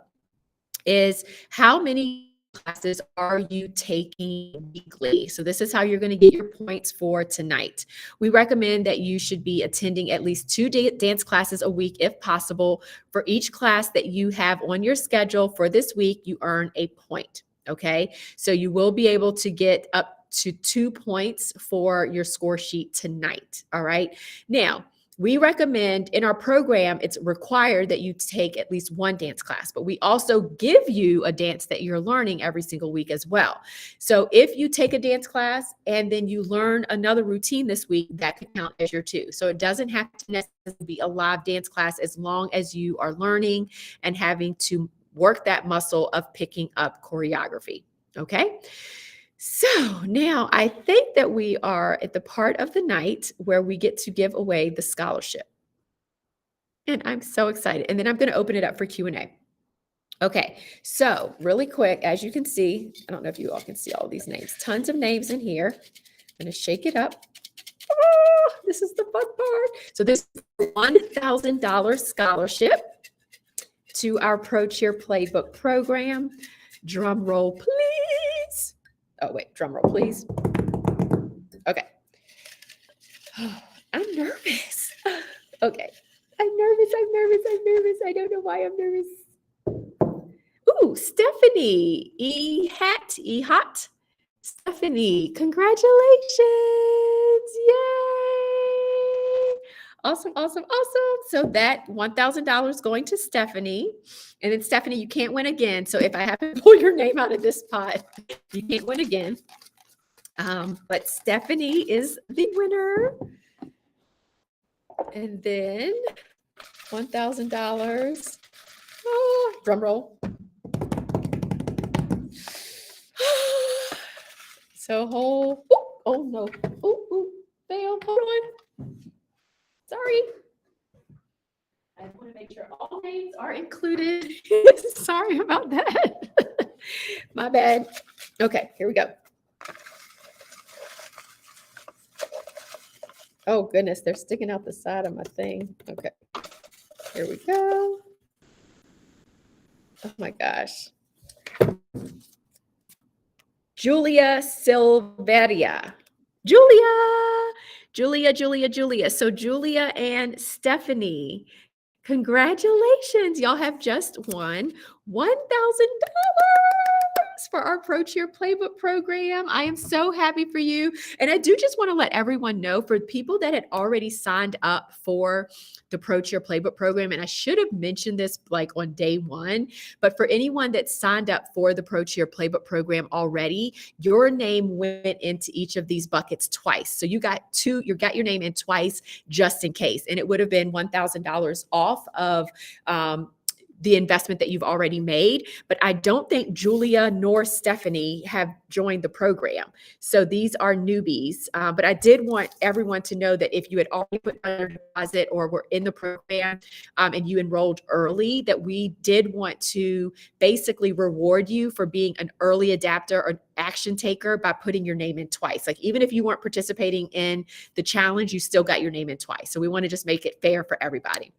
is how many classes are you taking weekly? So this is how you're going to get your points for tonight. We recommend that you should be attending at least 2 dance classes a week if possible. For each class that you have on your schedule for this week, you earn a point. Okay, so you will be able to get up to 2 points for your score sheet tonight. All right. Now, we recommend in our program, it's required that you take at least 1 dance class, but we also give you a dance that you're learning every single week as well. So if you take a dance class and then you learn another routine this week, that can count as your 2. So it doesn't have to necessarily be a live dance class as long as you are learning and having to work that muscle of picking up choreography. Okay. So now I think that we are at the part of the night where we get to give away the scholarship. And I'm so excited. And then I'm going to open it up for Q&A. Okay, so really quick, as you can see, I don't know if you all can see all these names, tons of names in here. I'm going to shake it up. Oh, this is the fun part. So this is a $1,000 scholarship to our Pro Cheer Playbook program. Drum roll, please. Oh, wait, drum roll, please. Okay. I'm nervous. Okay. I'm nervous. I don't know why I'm nervous. Ooh, Stephanie. E-Hot. Stephanie, congratulations. Yay. Awesome. So that $1,000 going to Stephanie. And then Stephanie, you can't win again. So if I have to pull your name out of this pot, you can't win again. But Stephanie is the winner. And then $1,000. Oh, drum roll. So oh no. Fail. Hold on. Sorry. I want to make sure all names are included. Sorry about that. My bad. Okay, here we go. Oh goodness, they're sticking out the side of my thing. Okay, here we go. Oh my gosh. Julia Silveria. Julia. So Julia and Stephanie, congratulations. Y'all have just won $1,000. books for our Pro Cheer Playbook program. I am so happy for you. And I do just want to let everyone know, for people that had already signed up for the Pro Cheer Playbook program, and I should have mentioned this like on day one, but for anyone that signed up for the Pro Cheer Playbook program already, your name went into each of these buckets twice. So you got your name in twice just in case. And it would have been $1,000 off of the investment that you've already made. But I don't think Julia nor Stephanie have joined the program. So these are newbies. But I did want everyone to know that if you had already put down your deposit or were in the program and you enrolled early, that we did want to basically reward you for being an early adapter or action taker by putting your name in twice. Like, even if you weren't participating in the challenge, you still got your name in twice. So we want to just make it fair for everybody.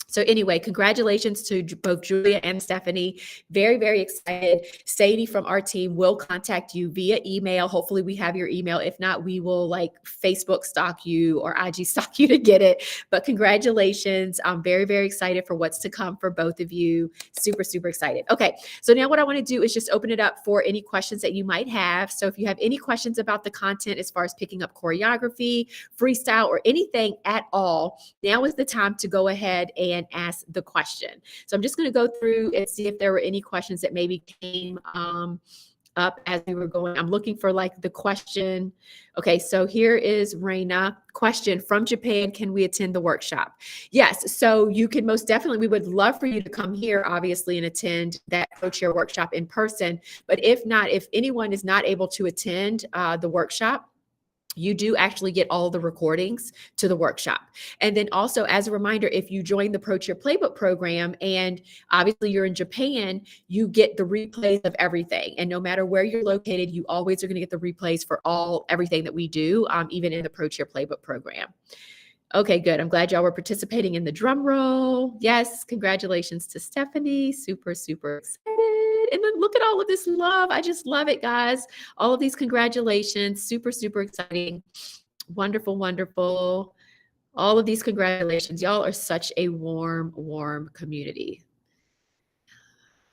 So anyway, congratulations to both Julia and Stephanie. Very, very excited. Sadie from our team will contact you via email. Hopefully we have your email. If not, we will like Facebook stalk you or IG stalk you to get it. But congratulations. I'm very, very excited for what's to come for both of you. Super, super excited. Okay, so now what I want to do is just open it up for any questions that you might have. So if you have any questions about the content as far as picking up choreography, freestyle, or anything at all, now is the time to go ahead and ask the question. So I'm just going to go through and see if there were any questions that maybe came up as we were going. I'm looking for like the question. Okay, so here is Raina. Question from Japan: can we attend the workshop? Yes, so you can most definitely. We would love for you to come here, obviously, and attend that Pro Cheer workshop in person. But if not, if anyone is not able to attend the workshop, you do actually get all the recordings to the workshop. And then also, as a reminder, if you join the Pro Cheer Playbook program and obviously you're in Japan, you get the replays of everything. And no matter where you're located, you always are going to get the replays for everything that we do, even in the Pro Cheer Playbook program. Okay, good. I'm glad y'all were participating in the drum roll. Yes, congratulations to Stephanie. Super, super excited. And then look at all of this love. I just love it, guys. All of these congratulations. Super, super exciting. Wonderful, wonderful. All of these congratulations. Y'all are such a warm, warm community.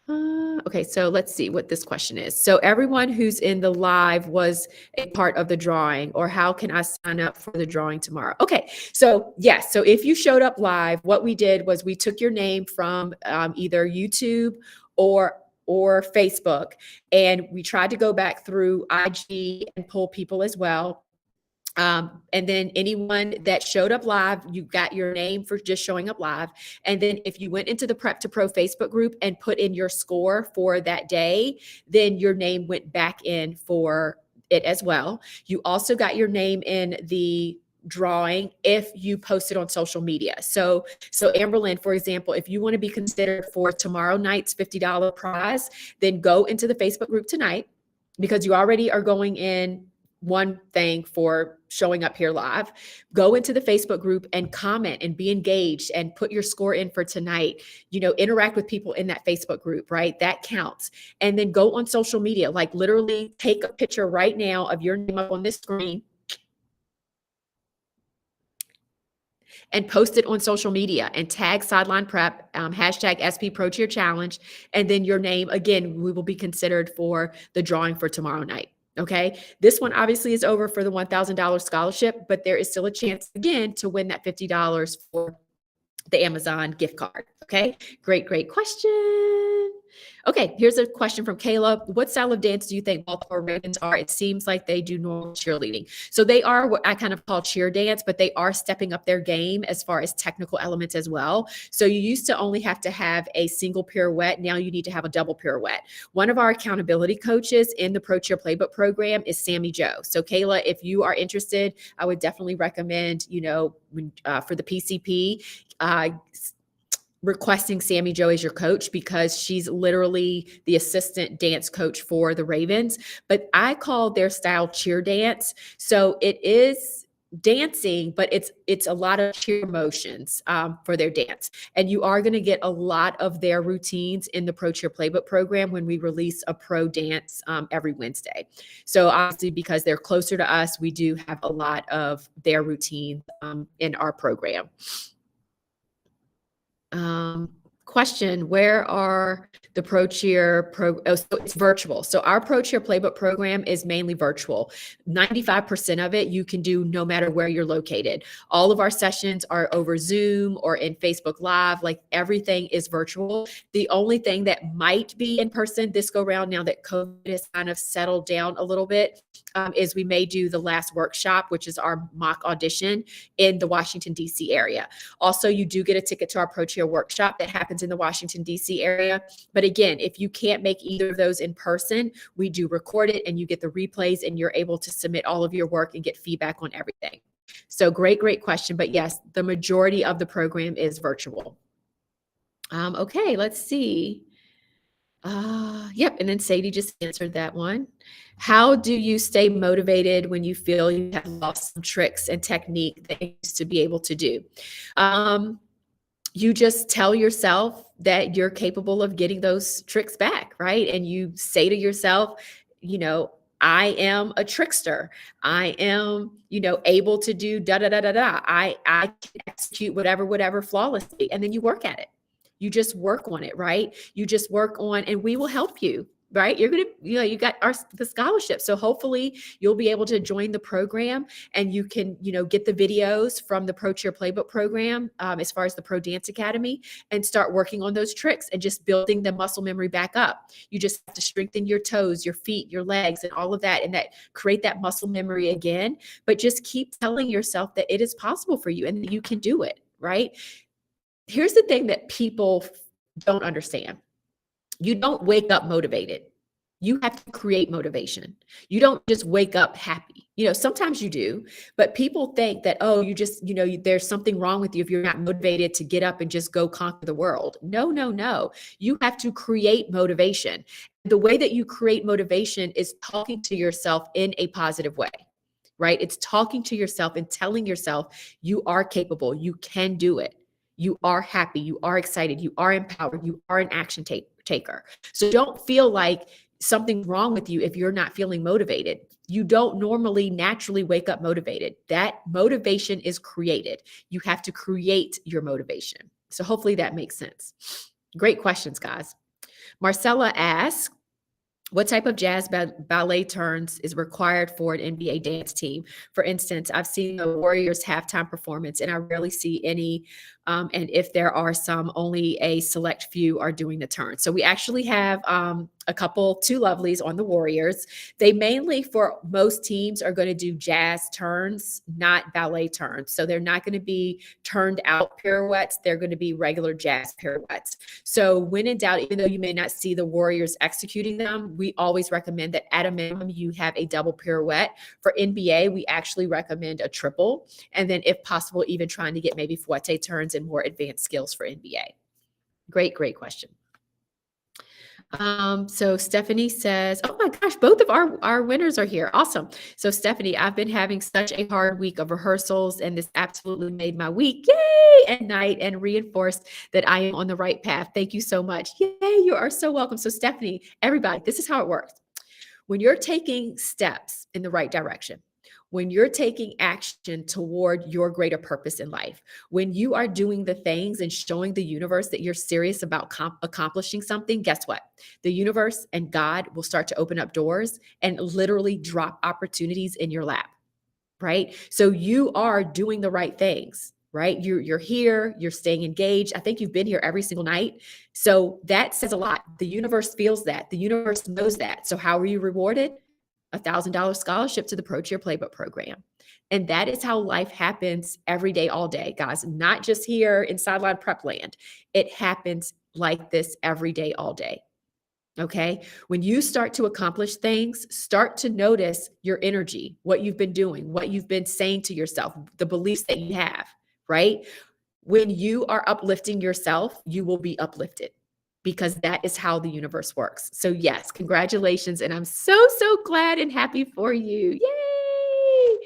Okay, so let's see what this question is. So everyone who's in the live was a part of the drawing, or how can I sign up for the drawing tomorrow? Okay, so yes, so if you showed up live, what we did was we took your name from either YouTube or Facebook, and we tried to go back through IG and pull people as well. And then anyone that showed up live, you got your name for just showing up live. And then if you went into the Prep to Pro Facebook group and put in your score for that day, then your name went back in for it as well. You also got your name in the drawing if you posted on social media. So Amberlynn, for example, if you want to be considered for tomorrow night's $50 prize, then go into the Facebook group tonight, because you already are going in one thing for showing up here live. Go into the Facebook group and comment and be engaged and put your score in for tonight. Interact with people in that Facebook group, right? That counts. And then go on social media, like literally take a picture right now of your name up on this screen and post it on social media and tag Sideline Prep, hashtag SP Pro Cheer Challenge. And then your name, again, we will be considered for the drawing for tomorrow night. Okay, this one obviously is over for the $1,000 scholarship, but there is still a chance again to win that $50 for the Amazon gift card. Okay, great question. Okay, here's a question from Kayla. What style of dance do you think Baltimore Ravens are? It seems like they do normal cheerleading. So they are what I kind of call cheer dance, but they are stepping up their game as far as technical elements as well. So you used to only have to have a single pirouette. Now you need to have a double pirouette. One of our accountability coaches in the Pro Cheer Playbook program is Sammy Joe. So Kayla, if you are interested, I would definitely recommend, for the PCP, requesting Sammy Joe as your coach, because she's literally the assistant dance coach for the Ravens. But I call their style cheer dance. So it is dancing, but it's a lot of cheer motions for their dance. And you are going to get a lot of their routines in the Pro Cheer Playbook program when we release a pro dance every Wednesday. So obviously, because they're closer to us, we do have a lot of their routines in our program. Question, where are the Pro Cheer oh, so it's virtual. So our Pro Cheer Playbook program is mainly virtual. 95% of it you can do no matter where you're located. All of our sessions are over Zoom or in Facebook Live, like everything is virtual. The only thing that might be in person this go round, now that COVID has kind of settled down a little bit, is we may do the last workshop, which is our mock audition in the Washington, D.C. area. Also, you do get a ticket to our Pro Cheer workshop that happens in the Washington, D.C. area. But again, if you can't make either of those in person, we do record it and you get the replays and you're able to submit all of your work and get feedback on everything. So great question. But yes, the majority of the program is virtual. Okay, let's see. Yep, and then Sadie just answered that one. How do you stay motivated when you feel you have lost some tricks and technique that you used to be able to do? You just tell yourself that you're capable of getting those tricks back, right? And you say to yourself, you know, I am a trickster. I am, able to do da da da da da. I can execute whatever flawlessly, and then you work at it. You just work on it, right? You just work on, and we will help you, right? You're gonna, you got the scholarship, so hopefully you'll be able to join the program, and you can, get the videos from the Pro Cheer Playbook program, as far as the Pro Dance Academy, and start working on those tricks and just building the muscle memory back up. You just have to strengthen your toes, your feet, your legs, and all of that, and that create that muscle memory again. But just keep telling yourself that it is possible for you and that you can do it, right? Here's the thing that people don't understand. You don't wake up motivated. You have to create motivation. You don't just wake up happy. Sometimes you do, but people think that, oh, you just, there's something wrong with you if you're not motivated to get up and just go conquer the world. No, no, no. You have to create motivation. The way that you create motivation is talking to yourself in a positive way, right? It's talking to yourself and telling yourself you are capable. You can do it. You are happy. You are excited. You are empowered. You are an action taker. So don't feel like something's wrong with you if you're not feeling motivated. You don't normally naturally wake up motivated. That motivation is created. You have to create your motivation. So hopefully that makes sense. Great questions, guys. Marcella asks, what type of jazz ballet turns is required for an NBA dance team? For instance, I've seen the Warriors halftime performance, and I rarely see any. And if there are some, only a select few are doing the turn. So we actually have two lovelies on the Warriors. They mainly, for most teams, are going to do jazz turns, not ballet turns. So they're not going to be turned out pirouettes. They're going to be regular jazz pirouettes. So when in doubt, even though you may not see the Warriors executing them, we always recommend that at a minimum you have a double pirouette. For NBA, we actually recommend a triple. And then if possible, even trying to get maybe fouette turns and more advanced skills for NBA. Great question. So Stephanie says, oh my gosh, both of our winners are here. Awesome. So Stephanie, I've been having such a hard week of rehearsals, and this absolutely made my week, yay, at night, and reinforced that I am on the right path. Thank you so much. Yay, you are so welcome. So Stephanie, everybody, this is how it works. When you're taking steps in the right direction, when you're taking action toward your greater purpose in life, when you are doing the things and showing the universe that you're serious about accomplishing something, guess what? The universe and God will start to open up doors and literally drop opportunities in your lap, right? So you are doing the right things, right? You're here, you're staying engaged. I think you've been here every single night. So that says a lot. The universe feels that. The universe knows that. So how are you rewarded? $1,000 scholarship to the Pro Cheer Playbook program. And that is how life happens every day, all day, guys, not just here in Sideline Prep Land. It happens like this every day, all day. Okay. When you start to accomplish things, start to notice your energy, what you've been doing, what you've been saying to yourself, the beliefs that you have, right? When you are uplifting yourself, you will be uplifted, because that is how the universe works. So yes, congratulations. And I'm so glad and happy for you. Yay.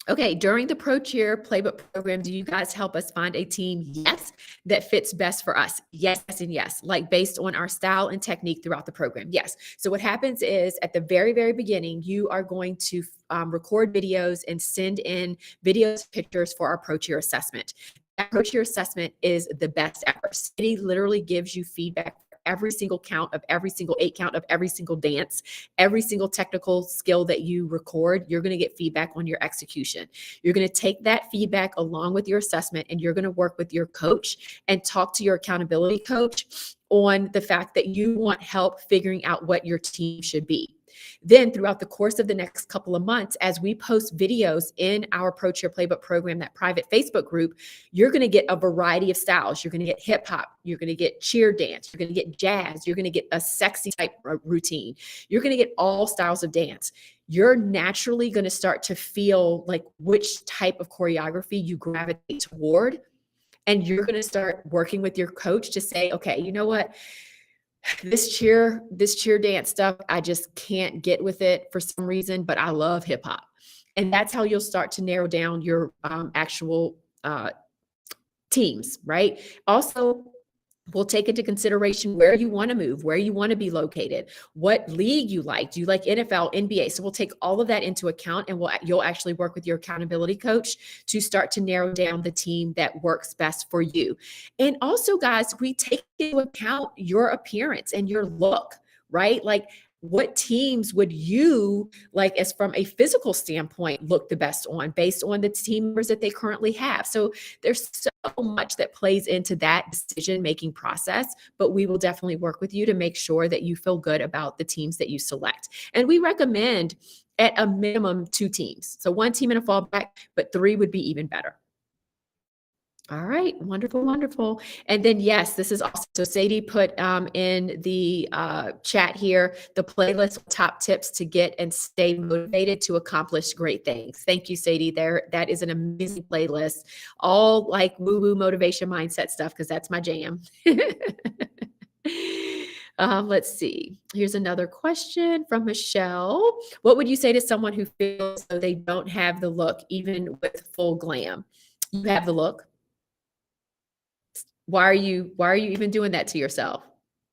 Okay, during the Pro Cheer Playbook program, do you guys help us find a team? Yes, that fits best for us. Yes, and yes, like based on our style and technique throughout the program. Yes. So what happens is at the very beginning, you are going to record videos and send in videos, pictures for our Pro Cheer assessment. approach your assessment is the best ever. City literally gives you feedback for every single count of every single 8 count of every single dance, every single technical skill that you record. You're going to get feedback on your execution. You're going to take that feedback along with your assessment, and you're going to work with your coach and talk to your accountability coach on the fact that you want help figuring out what your team should be. Then throughout the course of the next couple of months, as we post videos in our Pro Cheer Playbook program, that private Facebook group, you're going to get a variety of styles. You're going to get hip hop. You're going to get cheer dance. You're going to get jazz. You're going to get a sexy type routine. You're going to get all styles of dance. You're naturally going to start to feel like which type of choreography you gravitate toward. And you're going to start working with your coach to say, okay, you know what? This cheer dance stuff, I just can't get with it for some reason, but I love hip hop. And that's how you'll start to narrow down your actual teams, right? Also, we'll take into consideration where you want to move, where you want to be located, what league you like. Do you like NFL, NBA? So we'll take all of that into account, and you'll actually work with your accountability coach to start to narrow down the team that works best for you. And also, guys, we take into account your appearance and your look, right? Like, what teams would you, like, as from a physical standpoint, look the best on based on the team members that they currently have? So there's so much that plays into that decision-making process, but we will definitely work with you to make sure that you feel good about the teams that you select. And we recommend at a minimum 2 teams. So 1 team and a fallback, but 3 would be even better. All right, wonderful, wonderful. And then, yes, this is also, so Sadie put in the chat here, the playlist with top tips to get and stay motivated to accomplish great things. Thank you, Sadie. That is an amazing playlist, all like woo-woo motivation mindset stuff, because that's my jam. Let's see. Here's another question from Michelle. What would you say to someone who feels though they don't have the look, even with full glam? You have the look. Why are you even doing that to yourself?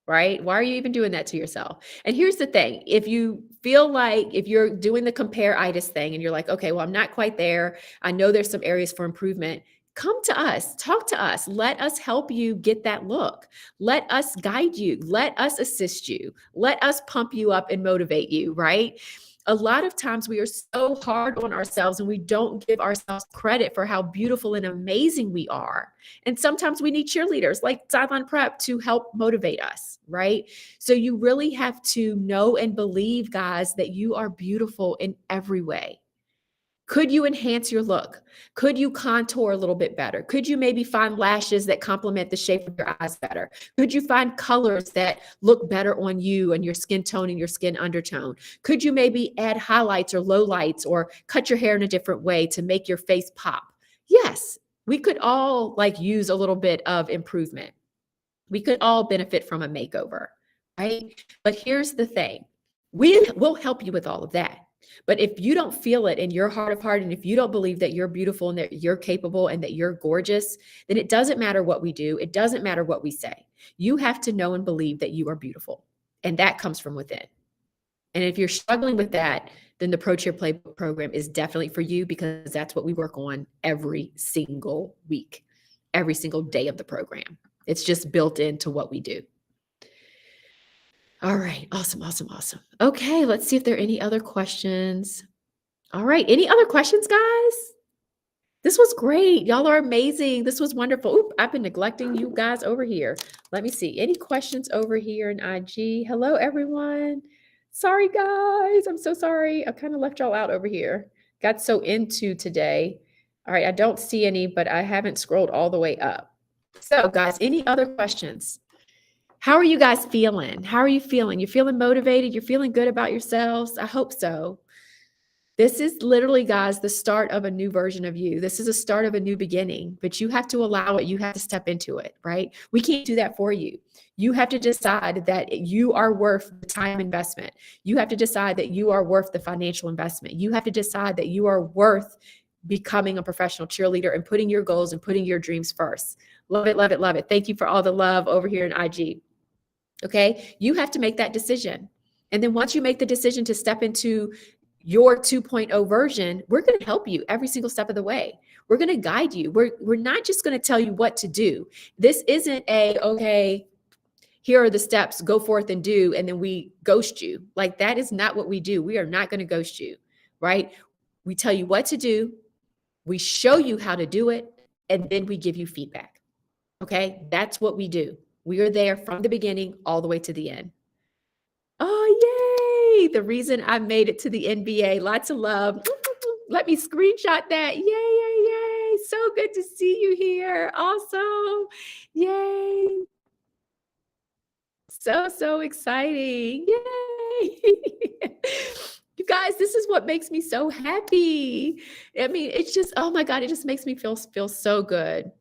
Right? Why are you even doing that to yourself? And here's the thing. If you feel like, if you're doing the compare-itis thing and you're like, okay, well, I'm not quite there, I know there's some areas for improvement, come to us, talk to us. Let us help you get that look. Let us guide you. Let us assist you. Let us pump you up and motivate you, right? A lot of times we are so hard on ourselves and we don't give ourselves credit for how beautiful and amazing we are. And sometimes we need cheerleaders like Sideline Prep to help motivate us, right? So you really have to know and believe, guys, that you are beautiful in every way. Could you enhance your look? Could you contour a little bit better? Could you maybe find lashes that complement the shape of your eyes better? Could you find colors that look better on you and your skin tone and your skin undertone? Could you maybe add highlights or lowlights or cut your hair in a different way to make your face pop? Yes, we could all like use a little bit of improvement. We could all benefit from a makeover, right? But here's the thing. We will help you with all of that. But if you don't feel it in your heart of heart, and if you don't believe that you're beautiful and that you're capable and that you're gorgeous, then it doesn't matter what we do. It doesn't matter what we say. You have to know and believe that you are beautiful. And that comes from within. And if you're struggling with that, then the Pro Cheer Playbook program is definitely for you, because that's what we work on every single week, every single day of the program. It's just built into what we do. All right. Awesome, awesome, awesome. Okay, let's see if there are any other questions. All right. Any other questions, guys? This was great. Y'all are amazing. This was wonderful. Oop, I've been neglecting you guys over here. Let me see. Any questions over here in IG? Hello, everyone. Sorry, guys. I'm so sorry. I kind of left y'all out over here. Got so into today. All right. I don't see any, but I haven't scrolled all the way up. So, guys, any other questions? How are you guys feeling? How are you feeling? You're feeling motivated? You're feeling good about yourselves? I hope so. This is literally, guys, the start of a new version of you. This is a start of a new beginning, but you have to allow it. You have to step into it, right? We can't do that for you. You have to decide that you are worth the time investment. You have to decide that you are worth the financial investment. You have to decide that you are worth becoming a professional cheerleader and putting your goals and putting your dreams first. Love it, love it, love it. Thank you for all the love over here in IG. Okay, you have to make that decision. And then once you make the decision to step into your 2.0 version, we're going to help you every single step of the way. We're going to guide you. We're not just going to tell you what to do. This isn't okay, here are the steps, go forth and do, and then we ghost you. Like, that is not what we do. We are not going to ghost you, right? We tell you what to do, we show you how to do it, and then we give you feedback. Okay, that's what we do. We are there from the beginning all the way to the end. Oh, yay! The reason I made it to the NBA. Lots of love. Let me screenshot that. Yay, yay, yay. So good to see you here. Awesome. Yay. So exciting. Yay. You guys, this is what makes me so happy. I mean, it's just, oh my God, it just makes me feel so good.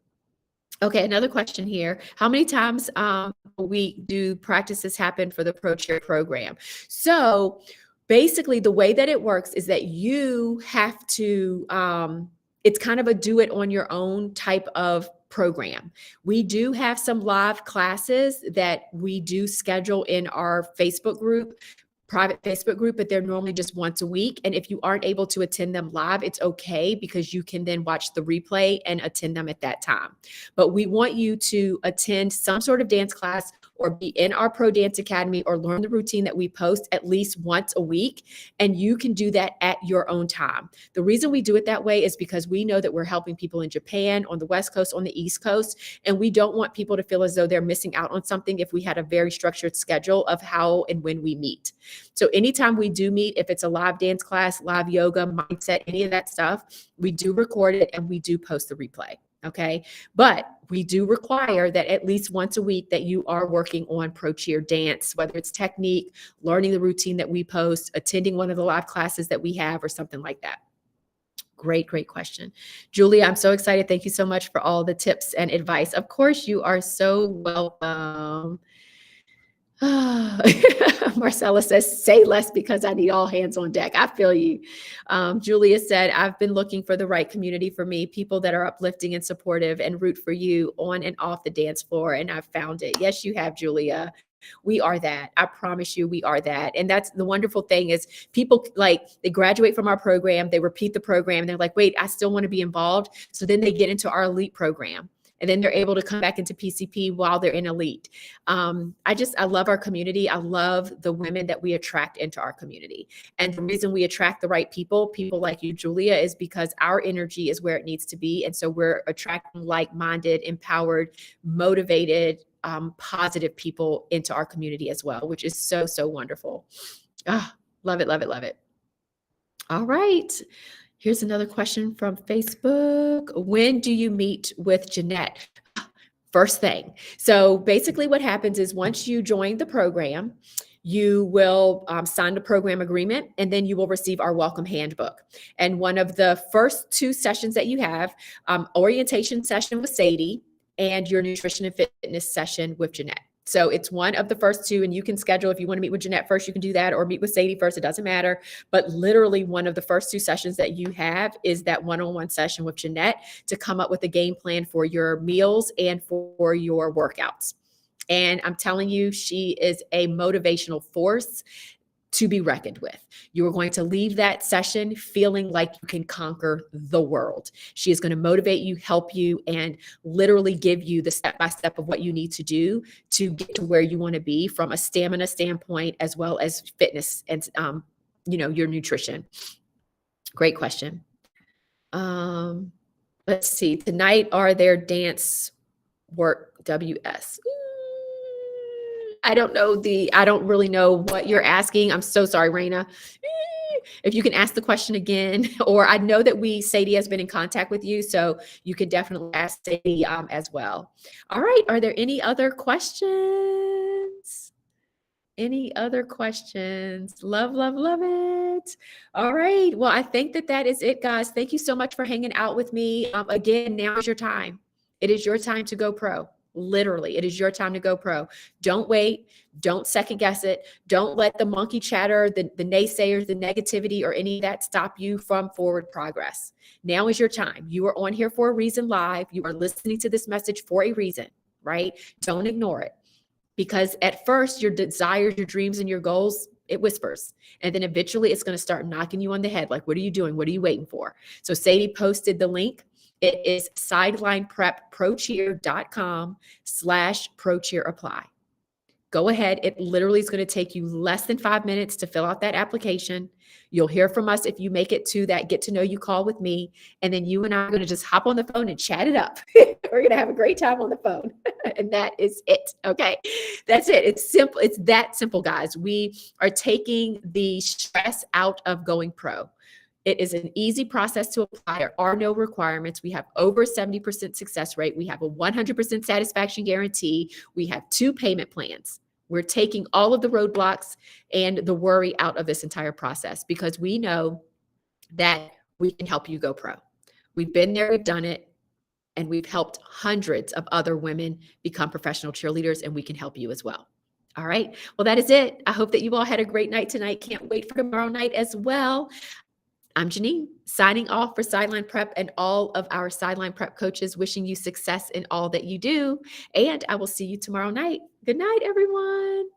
Okay, another question here. How many times a week do practices happen for the Pro Cheer program? So basically, the way that it works is that you have to, it's kind of a do it on your own type of program. We do have some live classes that we do schedule in our Facebook group, private Facebook group, but they're normally just once a week. And if you aren't able to attend them live, it's okay, because you can then watch the replay and attend them at that time. But we want you to attend some sort of dance class or be in our Pro Dance Academy or learn the routine that we post at least once a week. And you can do that at your own time. The reason we do it that way is because we know that we're helping people in Japan, on the West Coast, on the East Coast, and we don't want people to feel as though they're missing out on something if we had a very structured schedule of how and when we meet. So anytime we do meet, if it's a live dance class, live yoga, mindset, any of that stuff, we do record it and we do post the replay. Okay. But we do require that at least once a week that you are working on Pro Cheer dance, whether it's technique, learning the routine that we post, attending one of the live classes that we have, or something like that. Great question. Julia, I'm so excited. Thank you so much for all the tips and advice. Of course, you are so welcome. Marcella says, say less because I need all hands on deck. I feel you. Julia said, I've been looking for the right community for me, people that are uplifting and supportive and root for you on and off the dance floor. And I've found it. Yes, you have, Julia. We are that. I promise you, we are that. And that's the wonderful thing is people, like, they graduate from our program, they repeat the program, and they're like, wait, I still want to be involved. So then they get into our elite program. And then they're able to come back into PCP while they're in elite. I love our community. I love the women that we attract into our community. And the reason we attract the right people like you, Julia, is because our energy is where it needs to be. And so we're attracting like-minded, empowered, motivated, positive people into our community as well, which is so wonderful. Love it, love it, love it. All right. Here's another question from Facebook. When do you meet with GeNienne? First thing. So basically what happens is once you join the program, you will sign the program agreement, and then you will receive our welcome handbook. And one of the first 2 sessions that you have, orientation session with Sadie and your nutrition and fitness session with GeNienne. So it's one of the first 2, and you can schedule, if you want to meet with GeNienne first, you can do that, or meet with Sadie first. It doesn't matter. But literally one of the first 2 sessions that you have is that one-on-one session with GeNienne to come up with a game plan for your meals and for your workouts. And I'm telling you, she is a motivational force to be reckoned with. You are going to leave that session feeling like you can conquer the world. She is going to motivate you, help you, and literally give you the step-by-step of what you need to do to get to where you want to be from a stamina standpoint, as well as fitness and, your nutrition. Great question. Let's see. Tonight, are there dance work WS? I don't really know what you're asking. I'm so sorry, Raina. If you can ask the question again, or I know that Sadie has been in contact with you, so you could definitely ask Sadie as well. All right. Are there any other questions? Any other questions? Love, love, love it. All right. Well, I think that is it, guys. Thank you so much for hanging out with me. Again, now is your time. It is your time to go pro. Literally, it is your time to go pro. Don't wait. Don't second guess it. Don't let the monkey chatter, the naysayers, the negativity, or any of that stop you from forward progress. Now is your time. You are on here for a reason live. You are listening to this message for a reason, right? Don't ignore it. Because at first, your desires, your dreams, and your goals, It whispers. And then eventually it's going to start knocking you on the head. Like, what are you doing? What are you waiting for? So Sadie posted the link. It is sidelineprepprocheer.com/procheerapply. Go ahead. It literally is going to take you less than 5 minutes to fill out that application. You'll hear from us if you make it to that get to know you call with me. And then you and I are going to just hop on the phone and chat it up. We're going to have a great time on the phone. And that is it. Okay. That's it. It's simple. It's that simple, guys. We are taking the stress out of going pro. It is an easy process to apply. There are no requirements. We have over 70% success rate. We have a 100% satisfaction guarantee. We have 2 payment plans. We're taking all of the roadblocks and the worry out of this entire process because we know that we can help you go pro. We've been there, we've done it, and we've helped hundreds of other women become professional cheerleaders, and we can help you as well. All right. Well, that is it. I hope that you all had a great night tonight. Can't wait for tomorrow night as well. I'm GeNienne, signing off for Sideline Prep and all of our Sideline Prep coaches, wishing you success in all that you do. And I will see you tomorrow night. Good night, everyone.